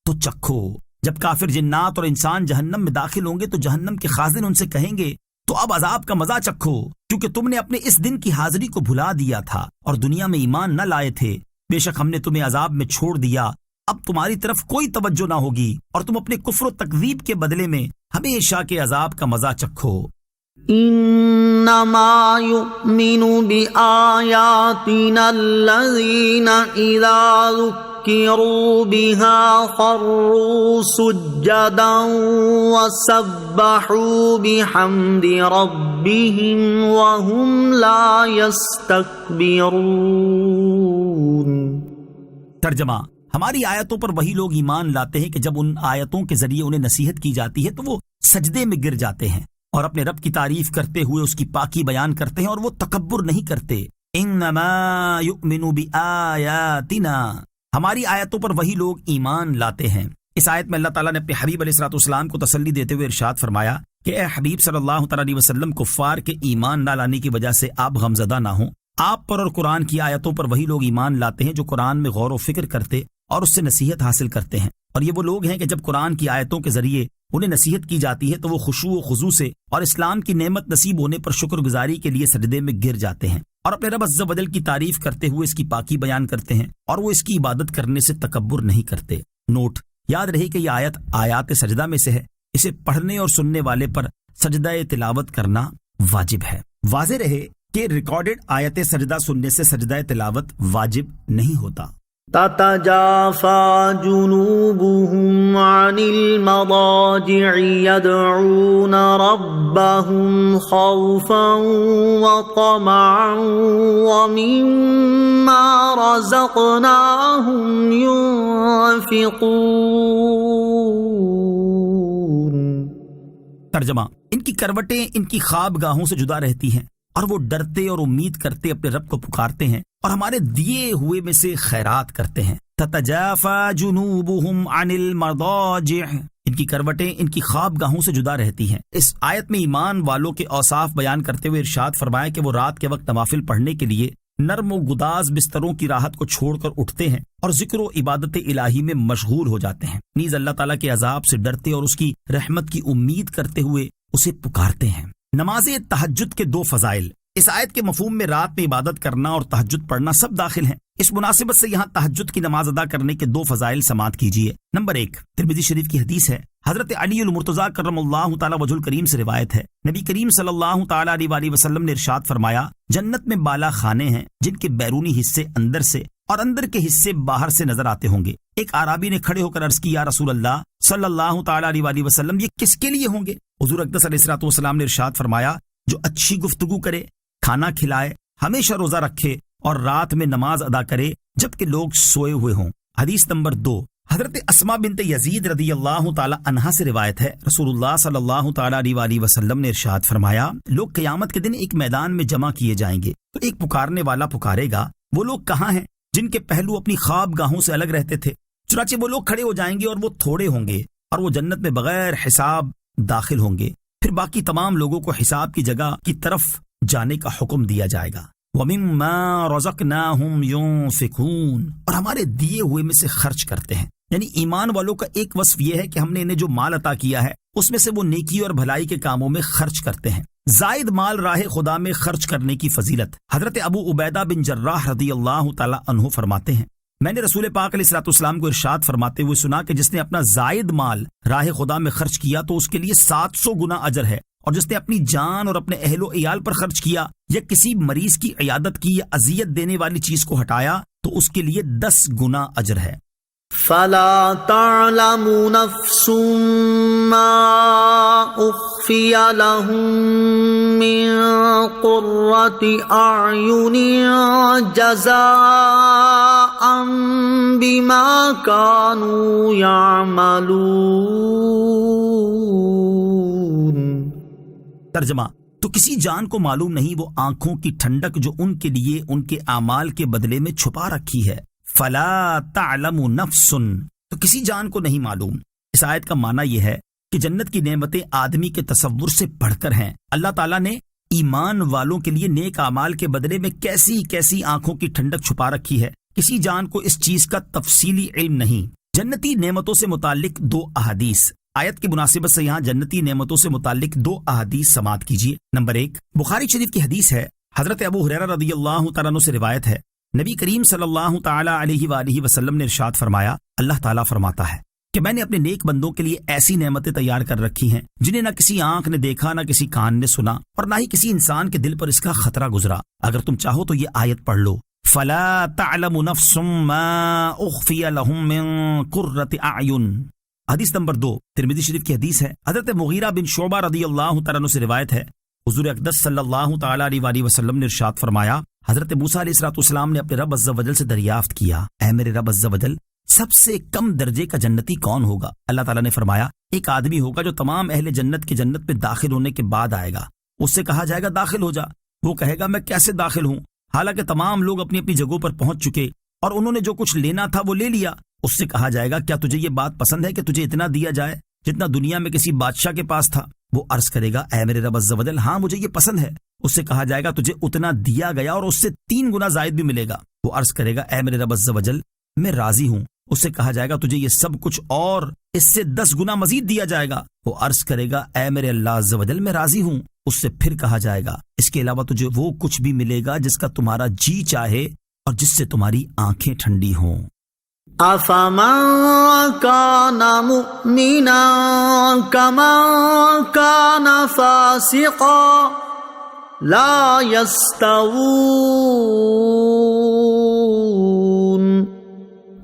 تو چکھو. جب کافر جنات اور انسان جہنم میں داخل ہوں گے تو جہنم کے خازن ان سے کہیں گے تو اب عذاب کا مزہ چکھو، کیونکہ تم نے اپنے اس دن کی حاضری کو بھلا دیا تھا اور دنیا میں ایمان نہ لائے تھے. بے شک ہم نے تمہیں عذاب میں چھوڑ دیا، اب تمہاری طرف کوئی توجہ نہ ہوگی اور تم اپنے کفر و تکذیب کے بدلے میں ہمیشہ کے عذاب کا مزہ چکھو. انما يؤمن بآياتنا الذين اذا ذكروا بها خروا سجدا وسبحوا بحمد ربهم وهم لا يستكبرون. ترجمہ. ہماری آیتوں پر وہی لوگ ایمان لاتے ہیں کہ جب ان آیتوں کے ذریعے انہیں نصیحت کی جاتی ہے تو وہ سجدے میں گر جاتے ہیں اور اپنے رب کی تعریف کرتے ہوئے اس کی پاکی بیان کرتے ہیں اور وہ تکبر نہیں کرتے. انما یؤمن بآیاتنا. ہماری آیتوں پر وہی لوگ ایمان لاتے ہیں. اس آیت میں اللہ تعالیٰ نے اپنے حبیب علیہ الصلوۃ والسلام کو تسلی دیتے ہوئے ارشاد فرمایا کہ اے حبیب صلی اللہ تعالیٰ علیہ وسلم، کفار کے ایمان نہ لانے کی وجہ سے آپ غمزدہ نہ ہوں. آپ پر اور قرآن کی آیتوں پر وہی لوگ ایمان لاتے ہیں جو قرآن میں غور و فکر کرتے اور اس سے نصیحت حاصل کرتے ہیں. اور یہ وہ لوگ ہیں کہ جب قرآن کی آیتوں کے ذریعے انہیں نصیحت کی جاتی ہے تو وہ خشوع و خضوع سے اور اسلام کی نعمت نصیب ہونے پر شکر گزاری کے لیے سجدے میں گر جاتے ہیں اور اپنے رب عز و جل کی تعریف کرتے ہوئے اس کی پاکی بیان کرتے ہیں اور وہ اس کی عبادت کرنے سے تکبر نہیں کرتے۔ نوٹ، یاد رہے کہ یہ آیت آیات سجدہ میں سے ہے، اسے پڑھنے اور سننے والے پر سجدہ تلاوت کرنا واجب ہے۔ واضح رہے کہ ریکارڈڈ آیت سجدہ سننے سے سجدہ تلاوت واجب نہیں ہوتا۔ تتجافى جنوبهم عن المضاجع يدعون ربهم خوفا وطمعا ومما رزقناهم ينفقون۔ ترجمہ، ان کی کروٹیں ان کی خواب گاہوں سے جدا رہتی ہیں اور وہ ڈرتے اور امید کرتے اپنے رب کو پکارتے ہیں اور ہمارے دیے ہوئے میں سے خیرات کرتے ہیں۔ تتجافى جنوبهم عن المضاجع، ان کی کروٹیں ان کی خواب گاہوں سے جدا رہتی ہیں۔ اس آیت میں ایمان والوں کے اوصاف بیان کرتے ہوئے ارشاد فرمایا کہ وہ رات کے وقت نوافل پڑھنے کے لیے نرم و گداز بستروں کی راحت کو چھوڑ کر اٹھتے ہیں اور ذکر و عبادت الہی میں مشغول ہو جاتے ہیں، نیز اللہ تعالیٰ کے عذاب سے ڈرتے اور اس کی رحمت کی امید کرتے ہوئے اسے پکارتے ہیں۔ نماز تہجد کے دو فضائل۔ اس آیت کے مفہوم میں رات میں عبادت کرنا اور تہجد پڑھنا سب داخل ہیں۔ اس مناسبت سے یہاں تہجد کی نماز ادا کرنے کے دو فضائل سماعت کیجیے۔ نمبر 1، ترمذی شریف کی حدیث ہے، حضرت علی المرتضیٰ کرم اللہ تعالی وجہ الکریم سے روایت ہے، نبی کریم صلی اللہ تعالی علیہ وآلہ وسلم نے ارشاد فرمایا، جنت میں بالا خانے ہیں جن کے بیرونی حصے اندر سے اور اندر کے حصے باہر سے نظر آتے ہوں گے۔ ایک اعرابی نے کھڑے ہو کر عرض کی، یا رسول اللہ صلی اللہ تعالی علیہ وآلہ وسلم، یہ کس کے لیے ہوں گے؟ حضور اقدس علیہ الصلوۃ والسلام نے ارشاد فرمایا، جو اچھی گفتگو کرے، کھانا کھلائے، ہمیشہ روزہ رکھے اور رات میں نماز ادا کرے جبکہ لوگ سوئے ہوئے ہوں۔ حدیث نمبر 2، حضرت اسماء بنت یزید رضی اللہ تعالی عنہا سے روایت ہے، رسول اللہ صلی اللہ تعالی علیہ وآلہ وسلم نے ارشاد فرمایا، لوگ قیامت کے دن ایک میدان میں جمع کیے جائیں گے تو ایک پکارنے والا پکارے گا، وہ لوگ کہاں ہیں جن کے پہلو اپنی خواب گاہوں سے الگ رہتے تھے؟ چنانچہ وہ لوگ کھڑے ہو جائیں گے اور وہ تھوڑے ہوں گے اور وہ جنت میں بغیر حساب داخل ہوں گے۔ پھر باقی تمام لوگوں کو حساب کی جگہ کی طرف جانے کا حکم دیا جائے گا۔ وَمِمَّا رَزَقْنَاهُمْ يُنْفِقُونَ، اور ہمارے دیے ہوئے میں سے خرچ کرتے ہیں۔ یعنی ایمان والوں کا ایک وصف یہ ہے کہ ہم نے انہیں جو مال عطا کیا ہے اس میں سے وہ نیکی اور بھلائی کے کاموں میں خرچ کرتے ہیں۔ زائد مال راہ خدا میں خرچ کرنے کی فضیلت۔ حضرت ابو عبیدہ بن جراح رضی اللہ تعالی عنہ فرماتے ہیں، میں نے رسول پاک علیہ الصلوۃ والسلام کو ارشاد فرماتے ہوئے سنا کہ جس نے اپنا زائد مال راہ خدا میں خرچ کیا تو اس کے لیے 700 گنا اجر ہے، اور جس نے اپنی جان اور اپنے اہل و عیال پر خرچ کیا یا کسی مریض کی عیادت کی یا اذیت دینے والی چیز کو ہٹایا تو اس کے لیے 10 گنا اجر ہے۔ فلا تعلم نفس ما اخفي لهم من قرة اعين جزاء بما كانوا يعملون۔ ترجمہ، تو کسی جان کو معلوم نہیں وہ آنکھوں کی ٹھنڈک جو ان کے لیے ان کے اعمال کے بدلے میں چھپا رکھی ہے۔ فلا تعلم نفس، تو کسی جان کو نہیں معلوم۔ اس آیت کا معنی یہ ہے کہ جنت کی نعمتیں آدمی کے تصور سے بڑھ کر ہیں۔ اللہ تعالیٰ نے ایمان والوں کے لیے نیک اعمال کے بدلے میں کیسی کیسی آنکھوں کی ٹھنڈک چھپا رکھی ہے، کسی جان کو اس چیز کا تفصیلی علم نہیں۔ جنتی نعمتوں سے متعلق 2 احادیث۔ آیت کی مناسبت سے یہاں جنتی نعمتوں سے متعلق 2 احادیث سماعت کیجیے۔ نمبر 1، بخاری شریف کی حدیث ہے، حضرت ابو ہریرہ رضی اللہ تعالیٰ عنہ سے روایت ہے، نبی کریم صلی اللہ تعالی علیہ وآلہ وسلم نے ارشاد فرمایا، اللہ تعالیٰ فرماتا ہے کہ میں نے اپنے نیک بندوں کے لیے ایسی نعمتیں تیار کر رکھی ہیں جنہیں نہ کسی آنکھ نے دیکھا، نہ کسی کان نے سنا، اور نہ ہی کسی انسان کے دل پر اس کا خطرہ گزرا۔ اگر تم چاہو تو یہ آیت پڑھ لو، فلا تعلم نفس ما اخفی لهم من قرة اعین۔ حدیث نمبر 2، ترمذی شریف کی حدیث ہے، حضرت مغیرہ بن شعبہ رضی اللہ تعالیٰ عنہ سے روایت ہے، حضور اقدس صلی اللہ تعالی علیہ وآلہ وسلم نے ارشاد فرمایا، حضرت موسیٰ علیہ الصلوۃ والسلام نے اپنے رب عز و جل سے دریافت کیا، اے میرے رب عز و جل، سب سے کم درجے کا جنتی کون ہوگا؟ اللہ تعالیٰ نے فرمایا، ایک آدمی ہوگا جو تمام اہل جنت کے جنت میں داخل ہونے کے بعد آئے گا، اس سے کہا جائے گا داخل ہو جا، وہ کہے گا میں کیسے داخل ہوں، حالانکہ تمام لوگ اپنی اپنی جگہوں پر پہنچ چکے اور انہوں نے جو کچھ لینا تھا وہ لے لیا۔ اس سے کہا جائے گا کیا تجھے یہ بات پسند ہے کہ تجھے اتنا دیا جائے جتنا دنیا میں کسی بادشاہ کے پاس تھا؟ وہ عرض کرے گا، اے میرے رب عز و جل، ہاں مجھے یہ پسند ہے۔ اس سے کہا جائے گا تجھے اتنا دیا گیا اور اس سے 3 گنا زائد بھی ملے گا۔ وہ عرض کرے گا، اے میرے رب عز و جل، میں راضی ہوں۔ اس سے کہا جائے گا تجھے یہ سب کچھ اور اس سے 10 گنا مزید دیا جائے گا۔ وہ عرض کرے گا، اے میرے اللہ عز و جل، میں راضی ہوں۔ اس سے پھر کہا جائے گا اس کے علاوہ تجھے وہ کچھ بھی ملے گا جس کا تمہارا جی چاہے اور جس سے تمہاری آنکھیں ٹھنڈی ہوں۔ أَفَمَن كَانَ مُؤْمِنًا كَمَن كَانَ فَاسِقًا لا يستوون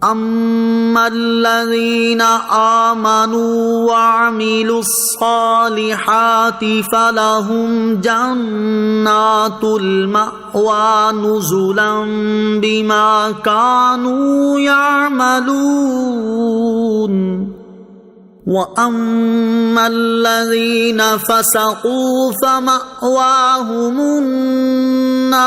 أما الذين آمنوا وعملوا الصالحات فلهم جنات المأوى نزلا بما كانوا يعملون وَأَمَّا الَّذِينَ فَسَقُوا فَمَأْوَاهُمُ النَّارُ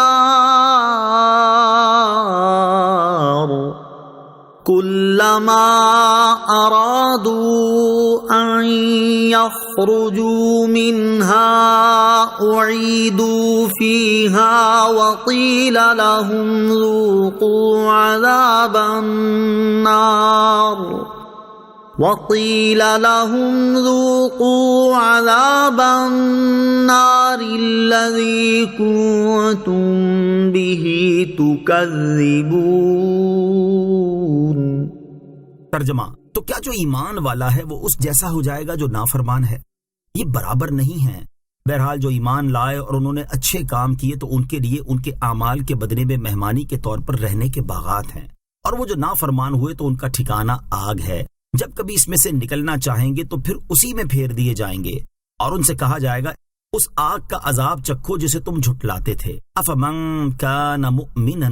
كُلَّمَا أَرَادُوا أَن يَخْرُجُوا مِنْهَا أُعِيدُوا فِيهَا وَقِيلَ لَهُمْ ذُوقُوا عَذَابَ النَّارِ الَّذِي كُنتُم بِهِ تُكَذِّبُونَ۔ ترجمہ: تو کیا جو ایمان والا ہے وہ اس جیسا ہو جائے گا جو نافرمان ہے؟ یہ برابر نہیں ہے۔ بہرحال جو ایمان لائے اور انہوں نے اچھے کام کیے تو ان کے لیے ان کے اعمال کے بدلے میں مہمانی کے طور پر رہنے کے باغات ہیں، اور وہ جو نافرمان ہوئے تو ان کا ٹھکانہ آگ ہے۔ جب کبھی اس میں سے نکلنا چاہیں گے تو پھر اسی میں پھیر دیے جائیں گے، اور ان سے کہا جائے گا اس آگ کا عذاب چکھو جسے تم جھٹلاتے تھے۔ افمن کان مؤمنا،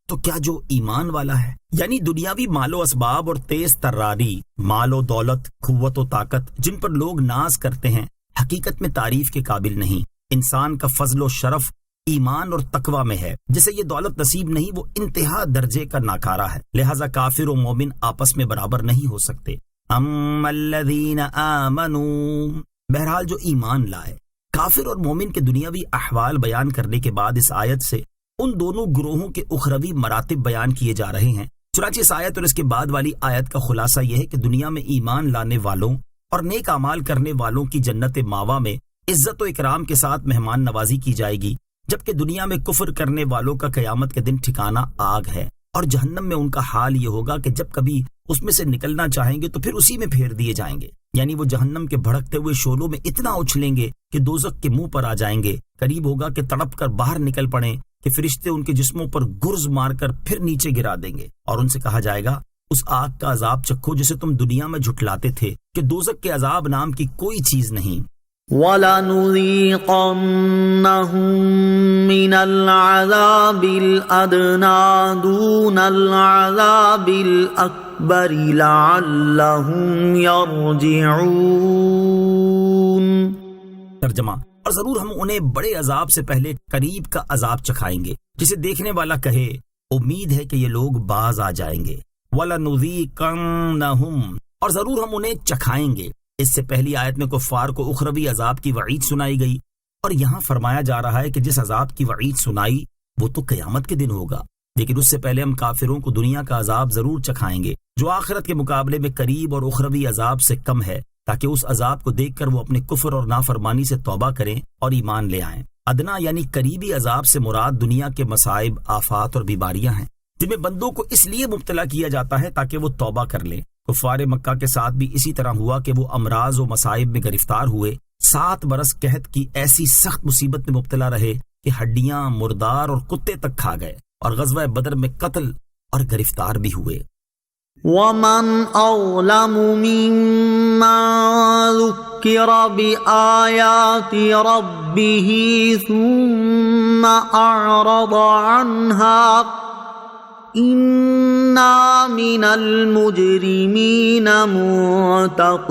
تو کیا جو ایمان والا ہے، یعنی دنیاوی مال و اسباب اور تیز تراری، مال و دولت، قوت و طاقت جن پر لوگ ناز کرتے ہیں، حقیقت میں تعریف کے قابل نہیں۔ انسان کا فضل و شرف ایمان اور تقوی میں ہے۔ جسے یہ دولت نصیب نہیں وہ انتہا درجے کا ناکارہ ہے، لہذا کافر و مومن آپس میں برابر نہیں ہو سکتے۔ اما الذین آمنوا، بہرحال جو ایمان لائے۔ کافر اور مومن کے دنیاوی احوال بیان کرنے کے بعد اس آیت سے ان دونوں گروہوں کے اخروی مراتب بیان کیے جا رہے ہیں۔ چنانچہ اس آیت اور اس کے بعد والی آیت کا خلاصہ یہ ہے کہ دنیا میں ایمان لانے والوں اور نیک اعمال کرنے والوں کی جنت ماوا میں عزت و اکرام کے ساتھ مہمان نوازی کی جائے گی، جبکہ دنیا میں کفر کرنے والوں کا قیامت کے دن ٹھکانہ آگ ہے، اور جہنم میں ان کا حال یہ ہوگا کہ جب کبھی اس میں سے نکلنا چاہیں گے تو پھر اسی میں پھیر دیے جائیں گے، یعنی وہ جہنم کے بھڑکتے ہوئے شعلوں میں اتنا اچھلیں گے کہ دوزخ کے منہ پر آ جائیں گے۔ قریب ہوگا کہ تڑپ کر باہر نکل پڑیں کہ فرشتے ان کے جسموں پر گرز مار کر پھر نیچے گرا دیں گے، اور ان سے کہا جائے گا اس آگ کا عذاب چکھو جسے تم دنیا میں جھٹلاتے تھے کہ دوزخ کے عذاب نام کی کوئی چیز نہیں۔ وَلَنُذِيقَنَّهُم مِّنَ الْعَذَابِ الْأَدْنَىٰ دُونَ الْعَذَابِ الْأَكْبَرِ لَعَلَّهُمْ يَرْجِعُونَ۔ ترجمہ: اور ضرور ہم انہیں بڑے عذاب سے پہلے قریب کا عذاب چکھائیں گے جسے دیکھنے والا کہے امید ہے کہ یہ لوگ باز آ جائیں گے۔ وَلَنُذِيقَنَّهُمْ، اور ضرور ہم انہیں چکھائیں گے۔ اس سے پہلی آیت میں کفار کو اخروی عذاب کی وعید سنائی گئی، اور یہاں فرمایا جا رہا ہے کہ جس عذاب کی وعید سنائی وہ تو قیامت کے دن ہوگا، لیکن اس سے پہلے ہم کافروں کو دنیا کا عذاب ضرور چکھائیں گے جو آخرت کے مقابلے میں قریب اور اخروی عذاب سے کم ہے، تاکہ اس عذاب کو دیکھ کر وہ اپنے کفر اور نافرمانی سے توبہ کریں اور ایمان لے آئیں۔ ادنا یعنی قریبی عذاب سے مراد دنیا کے مصائب، آفات اور بیماریاں ہیں جن میں بندوں کو اس لیے مبتلا کیا جاتا ہے تاکہ وہ توبہ کر لیں۔ کفار مکہ کے ساتھ بھی اسی طرح ہوا کہ وہ امراض و مصائب میں گرفتار ہوئے، 7 برس قحط کی ایسی سخت مصیبت میں مبتلا رہے کہ ہڈیاں، مردار اور کتے تک کھا گئے، اور غزوہ بدر میں قتل اور گرفتار بھی ہوئے۔ وَمَنْ أَظْلَمُ مِمَّنْ ذُكِّرَ بِآيَاتِ رَبِّهِ ثُمَّ أَعْرَضَ عَنْهَا اِنَّا مِنَ الْمُجْرِمِينَ مُنْتَقِمُونَ۔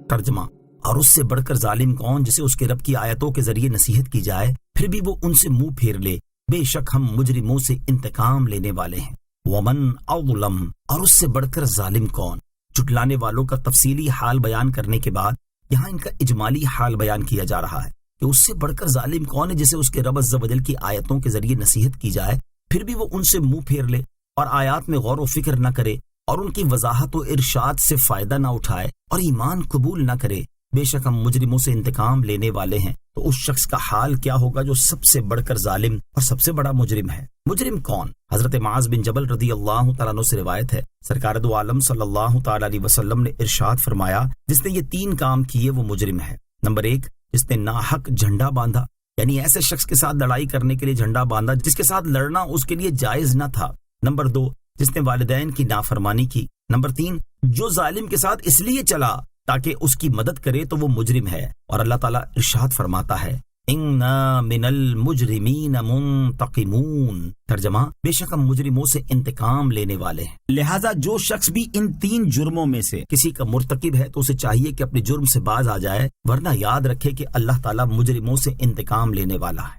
ترجمہ: اور اس سے بڑھ کر ظالم کون جسے اس کے رب کی آیتوں کے ذریعے نصیحت کی جائے پھر بھی وہ ان سے منہ پھیر لے؟ بے شک ہم مجرموں سے انتقام لینے والے ہیں۔ ومن اظلم، اور اس سے بڑھ کر ظالم کون؟ جھٹلانے والوں کا تفصیلی حال بیان کرنے کے بعد یہاں ان کا اجمالی حال بیان کیا جا رہا ہے کہ اس سے بڑھ کر ظالم کون ہے جسے اس کے رب عز و جل کی آیتوں کے ذریعے نصیحت کی جائے پھر بھی وہ ان سے منہ پھیر لے اور آیات میں غور و فکر نہ کرے اور ان کی وضاحت و ارشاد سے فائدہ نہ اٹھائے اور ایمان قبول نہ کرے، بے شک ہم مجرموں سے انتقام لینے والے ہیں، تو اس شخص کا حال کیا ہوگا جو سب سے بڑھ کر ظالم اور سب سے بڑا مجرم ہے۔ مجرم کون؟ حضرت معاذ بن جبل رضی اللہ تعالیٰ عنہ سے روایت ہے، سرکار دو عالم صلی اللہ تعالیٰ علیہ وسلم نے ارشاد فرمایا، جس نے یہ 3 کام کیے وہ مجرم ہے۔ نمبر 1، جس نے ناحق جھنڈا باندھا، یعنی ایسے شخص کے ساتھ لڑائی کرنے کے لیے جھنڈا باندھا جس کے ساتھ لڑنا اس کے لیے جائز نہ تھا۔ نمبر 2، جس نے والدین کی نافرمانی کی۔ نمبر 3، جو ظالم کے ساتھ اس لیے چلا تاکہ اس کی مدد کرے تو وہ مجرم ہے۔ اور اللہ تعالیٰ ارشاد فرماتا ہے، اِنَّا مِنَ الْمُجْرِمِينَ مُنْتَقِمُونَ، ترجمہ، بے شک ہم مجرموں سے انتقام لینے والے ہیں۔ لہٰذا جو شخص بھی ان 3 جرموں میں سے کسی کا مرتکب ہے تو اسے چاہیے کہ اپنے جرم سے باز آ جائے، ورنہ یاد رکھے کہ اللہ تعالیٰ مجرموں سے انتقام لینے والا ہے۔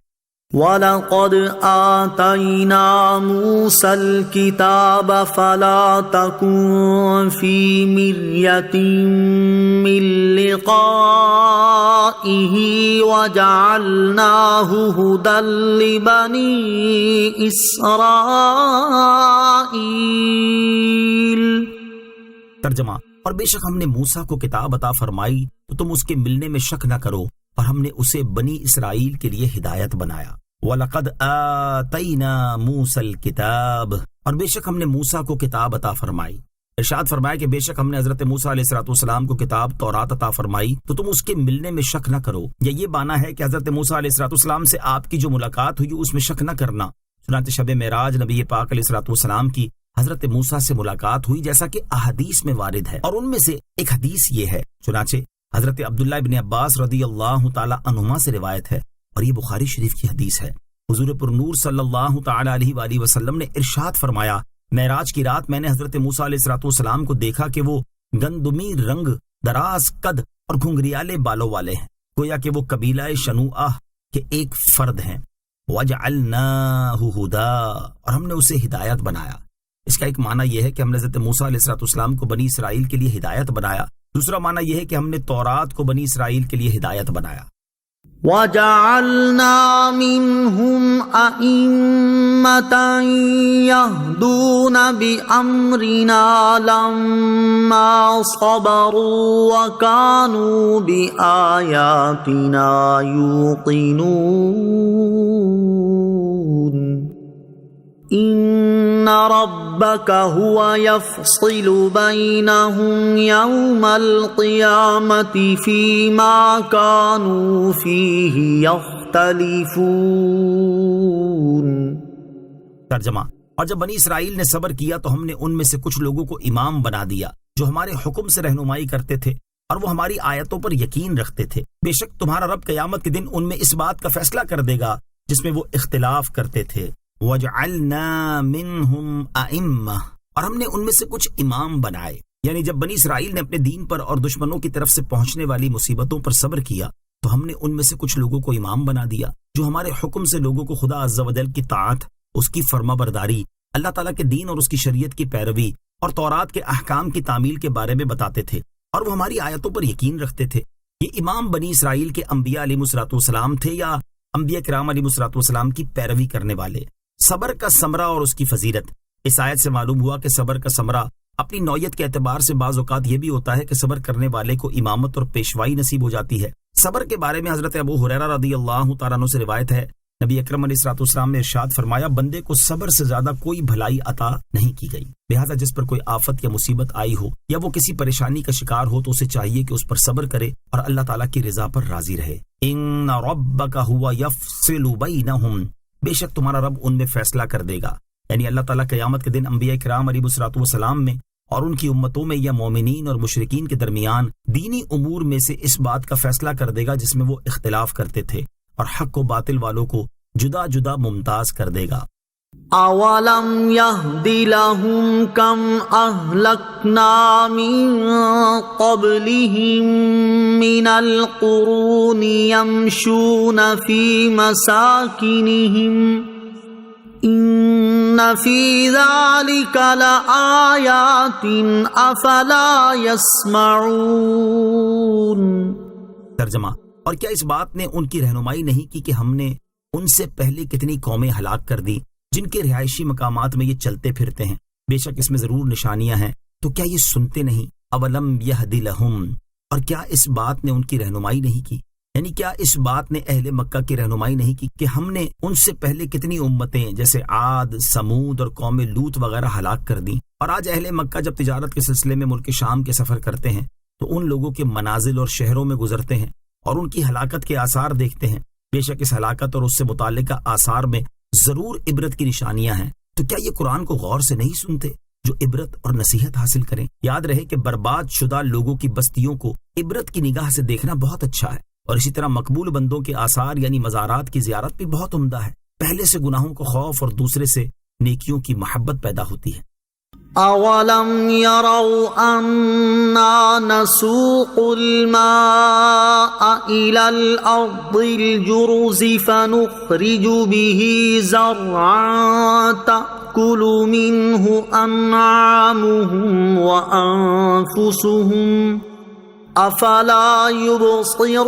وَلَقَدْ آتَيْنَا مُوسَى الْكِتَابَ فَلَا تَكُنْ فِي مِرْيَةٍ مِّن لِقَائِهِ وَجَعَلْنَاهُ هُدًى لِّبَنِي إِسْرَائِيلَ۔ ترجمہ، اور بے شک ہم نے موسیٰ کو کتاب عطا فرمائی تو تم اس کے ملنے میں شک نہ کرو، اور ہم نے اسے بنی اسرائیل کے لیے ہدایت بنایا۔ وَلَقَدْ آتَيْنَا مُوسَى الْكِتَابَ، اور بے شک ہم نے موسیٰ کو کتاب عطا فرمائی۔ ارشاد فرمایا کہ بے شک ہم نے حضرت موسیٰ علیہ السلام کو کتاب تورات عطا فرمائی تو تم اس کے ملنے میں شک نہ کرو۔ یہ معنی ہے کہ حضرت موسیٰ علیہ السلام سے آپ کی جو ملاقات ہوئی اس میں شک نہ کرنا۔ چنانچہ شب معراج نبی پاک علیہ السلام کی حضرت موسیٰ سے ملاقات ہوئی، جیسا کہ احادیث میں وارد ہے، اور ان میں سے ایک حدیث یہ ہے، چنانچہ حضرت عبداللہ ابن عباس رضی اللہ تعالی عنہما سے روایت ہے، اور یہ بخاری شریف کی حدیث ہے، حضور پر نور صلی اللہ تعالی علیہ وآلہ وسلم نے ارشاد فرمایا، معراج کی رات میں نے حضرت موسیٰ علیہ السلام کو دیکھا کہ وہ گندمی رنگ، دراز قد اور گھنگریالے بالوں والے ہیں، گویا کہ وہ قبیلہ شنوعہ کے ایک فرد ہیں۔ وَجَعَلْنَاهُ هُدًى، اور ہم نے اسے ہدایت بنایا۔ اس کا ایک معنی یہ ہے کہ ہم نے حضرت موسیٰ علیہ السلام کو بنی اسرائیل کے لیے ہدایت بنایا، دوسرا معنی یہ ہے کہ ہم نے تورات کو بنی اسرائیل کے لیے ہدایت بنایا۔ وَجَعَلْنَا مِنْهُمْ أَئِمَّةً يَهْدُونَ بِأَمْرِنَا لَمَّا صَبَرُوا وَكَانُوا بِآيَاتِنَا يُوقِنُونَ۔ إِنَّ رَبَّكَ هُوَ يَفْصِلُ بَيْنَهُمْ يَوْمَ الْقِيَامَةِ فِيمَا كَانُوا فِيهِ يَخْتَلِفُونَ۔ ترجمہ، اور جب بنی اسرائیل نے صبر کیا تو ہم نے ان میں سے کچھ لوگوں کو امام بنا دیا جو ہمارے حکم سے رہنمائی کرتے تھے اور وہ ہماری آیتوں پر یقین رکھتے تھے۔ بے شک تمہارا رب قیامت کے دن ان میں اس بات کا فیصلہ کر دے گا جس میں وہ اختلاف کرتے تھے۔ وَجَعَلْنَا مِنْهُمْ أَئِمَّةً، اور ہم نے ان میں سے کچھ امام بنائے، یعنی جب بنی اسرائیل نے اپنے دین پر اور دشمنوں کی طرف سے پہنچنے والی مصیبتوں پر صبر کیا تو ہم نے ان میں سے کچھ لوگوں کو امام بنا دیا جو ہمارے حکم سے لوگوں کو خدا عز و جل کی طاعت، اس کی فرما برداری، اللہ تعالیٰ کے دین اور اس کی شریعت کی پیروی اور تورات کے احکام کی تعمیل کے بارے میں بتاتے تھے، اور وہ ہماری آیتوں پر یقین رکھتے تھے۔ یہ امام بنی اسرائیل کے انبیاء علیہ السلام تھے یا انبیاء کرام علیہ السلام کی پیروی کرنے والے۔ صبر کا ثمرہ اور اس کی فضیلت، اس آیت سے معلوم ہوا کہ صبر کا ثمرہ اپنی نوعیت کے اعتبار سے بعض اوقات یہ بھی ہوتا ہے کہ صبر کرنے والے کو امامت اور پیشوائی نصیب ہو جاتی ہے۔ صبر کے بارے میں حضرت ابو ہریرہ رضی اللہ تعالیٰ عنہ سے روایت ہے، نبی اکرم علیہ السلام نے ارشاد فرمایا، بندے کو صبر سے زیادہ کوئی بھلائی عطا نہیں کی گئی، لہذا جس پر کوئی آفت یا مصیبت آئی ہو یا وہ کسی پریشانی کا شکار ہو تو اسے چاہیے کہ اس پر صبر کرے اور اللہ تعالیٰ کی رضا پر راضی رہے۔ ان ربک هو یفصل بینہم، بے شک تمہارا رب ان میں فیصلہ کر دے گا، یعنی اللہ تعالیٰ قیامت کے دن انبیاء کرام علیہ السلام میں اور ان کی امتوں میں یا مومنین اور مشرکین کے درمیان دینی امور میں سے اس بات کا فیصلہ کر دے گا جس میں وہ اختلاف کرتے تھے، اور حق و باطل والوں کو جدا جدا ممتاز کر دے گا۔ اولم یہد لہم کم اہلکنا من قبلہم من القرون یمشون فی مساکنہم ان فی ذلک لآیات افلا یسمعون۔ ترجمہ، اور کیا اس بات نے ان کی رہنمائی نہیں کی کہ ہم نے ان سے پہلے کتنی قومیں ہلاک کر دی جن کے رہائشی مقامات میں یہ چلتے پھرتے ہیں، بے شک اس میں ضرور نشانیاں ہیں، تو کیا یہ سنتے نہیں؟ اولم یہدی لہم، اور کیا اس بات نے ان کی رہنمائی نہیں کی؟ یعنی کیا اس بات نے اہل مکہ کی رہنمائی نہیں کی کہ ہم نے ان سے پہلے کتنی امتیں جیسے عاد، سمود اور قوم لوط وغیرہ ہلاک کر دیں، اور آج اہل مکہ جب تجارت کے سلسلے میں ملک شام کے سفر کرتے ہیں تو ان لوگوں کے منازل اور شہروں میں گزرتے ہیں اور ان کی ہلاکت کے آثار دیکھتے ہیں۔ بے شک اس ہلاکت اور اس سے متعلقہ آثار میں ضرور عبرت کی نشانیاں ہیں، تو کیا یہ قرآن کو غور سے نہیں سنتے جو عبرت اور نصیحت حاصل کریں؟ یاد رہے کہ برباد شدہ لوگوں کی بستیوں کو عبرت کی نگاہ سے دیکھنا بہت اچھا ہے، اور اسی طرح مقبول بندوں کے آثار یعنی مزارات کی زیارت بھی بہت عمدہ ہے۔ پہلے سے گناہوں کو خوف اور دوسرے سے نیکیوں کی محبت پیدا ہوتی ہے۔ اولم يروا انا نسوق الماء الى الارض الجرز فنخرج به زرعا تأكل منه انعامهم وانفسهم افلا يبصرون۔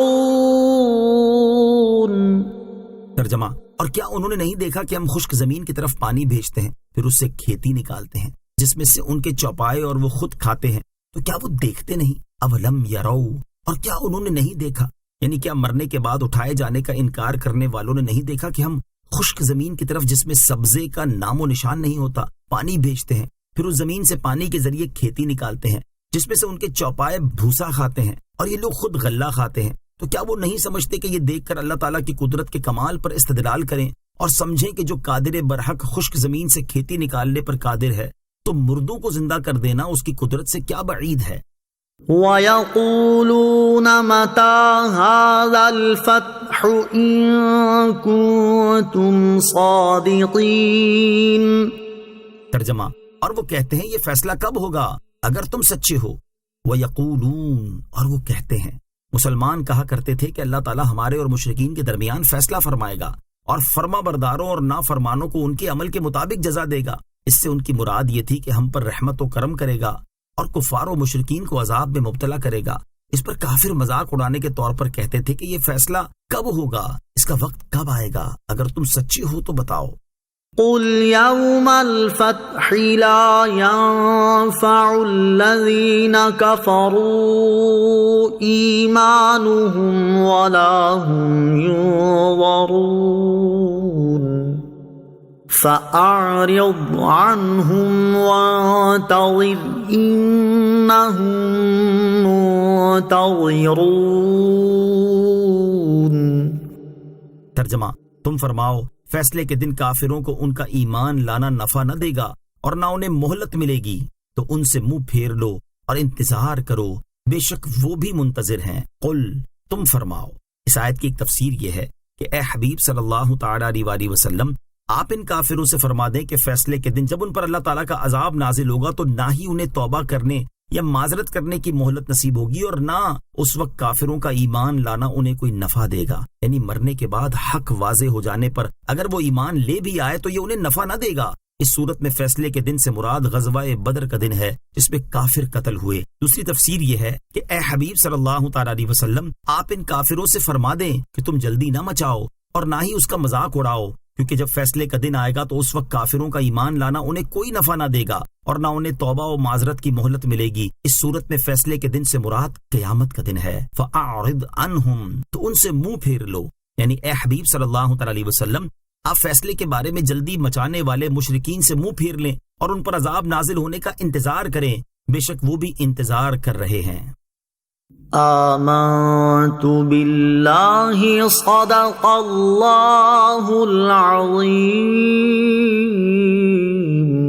ترجمہ، اور کیا انہوں نے نہیں دیکھا کہ ہم خشک زمین کی طرف پانی بھیجتے ہیں، پھر اس سے کھیتی نکالتے ہیں جس میں سے ان کے چوپائے اور وہ خود کھاتے ہیں، تو کیا وہ دیکھتے نہیں؟ اولم یرو، اور کیا انہوں نے نہیں دیکھا؟ یعنی کیا مرنے کے بعد اٹھائے جانے کا انکار کرنے والوں نے نہیں دیکھا کہ ہم خشک زمین کی طرف جس میں سبزے کا نام و نشان نہیں ہوتا پانی بھیجتے ہیں، پھر اس زمین سے پانی کے ذریعے کھیتی نکالتے ہیں جس میں سے ان کے چوپائے بھوسا کھاتے ہیں اور یہ لوگ خود غلہ کھاتے ہیں، تو کیا وہ نہیں سمجھتے کہ یہ دیکھ کر اللہ تعالیٰ کی قدرت کے کمال پر استدلال کریں اور سمجھیں کہ جو قادر برحق خشک زمین سے کھیتی نکالنے پر قادر ہے تو مردوں کو زندہ کر دینا اس کی قدرت سے کیا بعید ہے؟ وَيَقُولُونَ مَتَى هَذَا الْفَتْحُ إِن كُنتُمْ صَادِقِينَ۔ ترجمہ، اور وہ کہتے ہیں یہ فیصلہ کب ہوگا اگر تم سچے ہو۔ وَيَقُولُونَ، اور وہ کہتے ہیں، مسلمان کہا کرتے تھے کہ اللہ تعالیٰ ہمارے اور مشرکین کے درمیان فیصلہ فرمائے گا اور فرما برداروں اور نافرمانوں کو ان کے عمل کے مطابق جزا دے گا۔ اس سے ان کی مراد یہ تھی کہ ہم پر رحمت و کرم کرے گا اور کفار و مشرکین کو عذاب میں مبتلا کرے گا۔ اس پر کافر مذاق اڑانے کے طور پر کہتے تھے کہ یہ فیصلہ کب ہوگا، اس کا وقت کب آئے گا، اگر تم سچے ہو تو بتاؤ۔ قل يوم الفتح لا ينفع الذين كفروا إيمانهم ولا هم ينظرون فأعرض عنهم وانتظر إنهم منتظرون۔ ترجمہ، تم فرماؤ فیصلے کے دن کافروں کو ان کا ایمان لانا نفع نہ دے گا اور نہ انہیں مہلت ملے گی، تو ان سے منہ پھیر لو اور انتظار کرو، بے شک وہ بھی منتظر ہیں۔ قل، تم فرماؤ۔ اس آیت کی ایک تفسیر یہ ہے کہ اے حبیب صلی اللہ تعالی علیہ وآلہ وسلم، آپ ان کافروں سے فرما دیں کہ فیصلے کے دن جب ان پر اللہ تعالیٰ کا عذاب نازل ہوگا تو نہ ہی انہیں توبہ کرنے یا معذرت کرنے کی مہلت نصیب ہوگی اور نہ اس وقت کافروں کا ایمان لانا انہیں کوئی نفع دے گا۔ یعنی مرنے کے بعد حق واضح ہو جانے پر اگر وہ ایمان لے بھی آئے تو یہ انہیں نفع نہ دے گا۔ اس صورت میں فیصلے کے دن سے مراد غزوہ بدر کا دن ہے جس میں کافر قتل ہوئے۔ دوسری تفسیر یہ ہے کہ اے حبیب صلی اللہ تعالی علیہ وسلم، آپ ان کافروں سے فرما دیں کہ تم جلدی نہ مچاؤ اور نہ ہی اس کا مذاق اڑاؤ، کیونکہ جب فیصلے کا دن آئے گا تو اس وقت کافروں کا ایمان لانا انہیں کوئی نفع نہ دے گا اور نہ انہیں توبہ و معذرت کی مہلت ملے گی۔ اس صورت میں فیصلے کے دن سے مراد قیامت کا دن ہے۔ فَأَعْرِضْ عَنْهُمْ، تو ان سے منہ پھیر لو، یعنی اے حبیب صلی اللہ تعالی علیہ وسلم، آپ فیصلے کے بارے میں جلدی مچانے والے مشرکین سے منہ پھیر لیں اور ان پر عذاب نازل ہونے کا انتظار کریں، بے شک وہ بھی انتظار کر رہے ہیں۔ آمنت باللہ صدق اللہ العظیم۔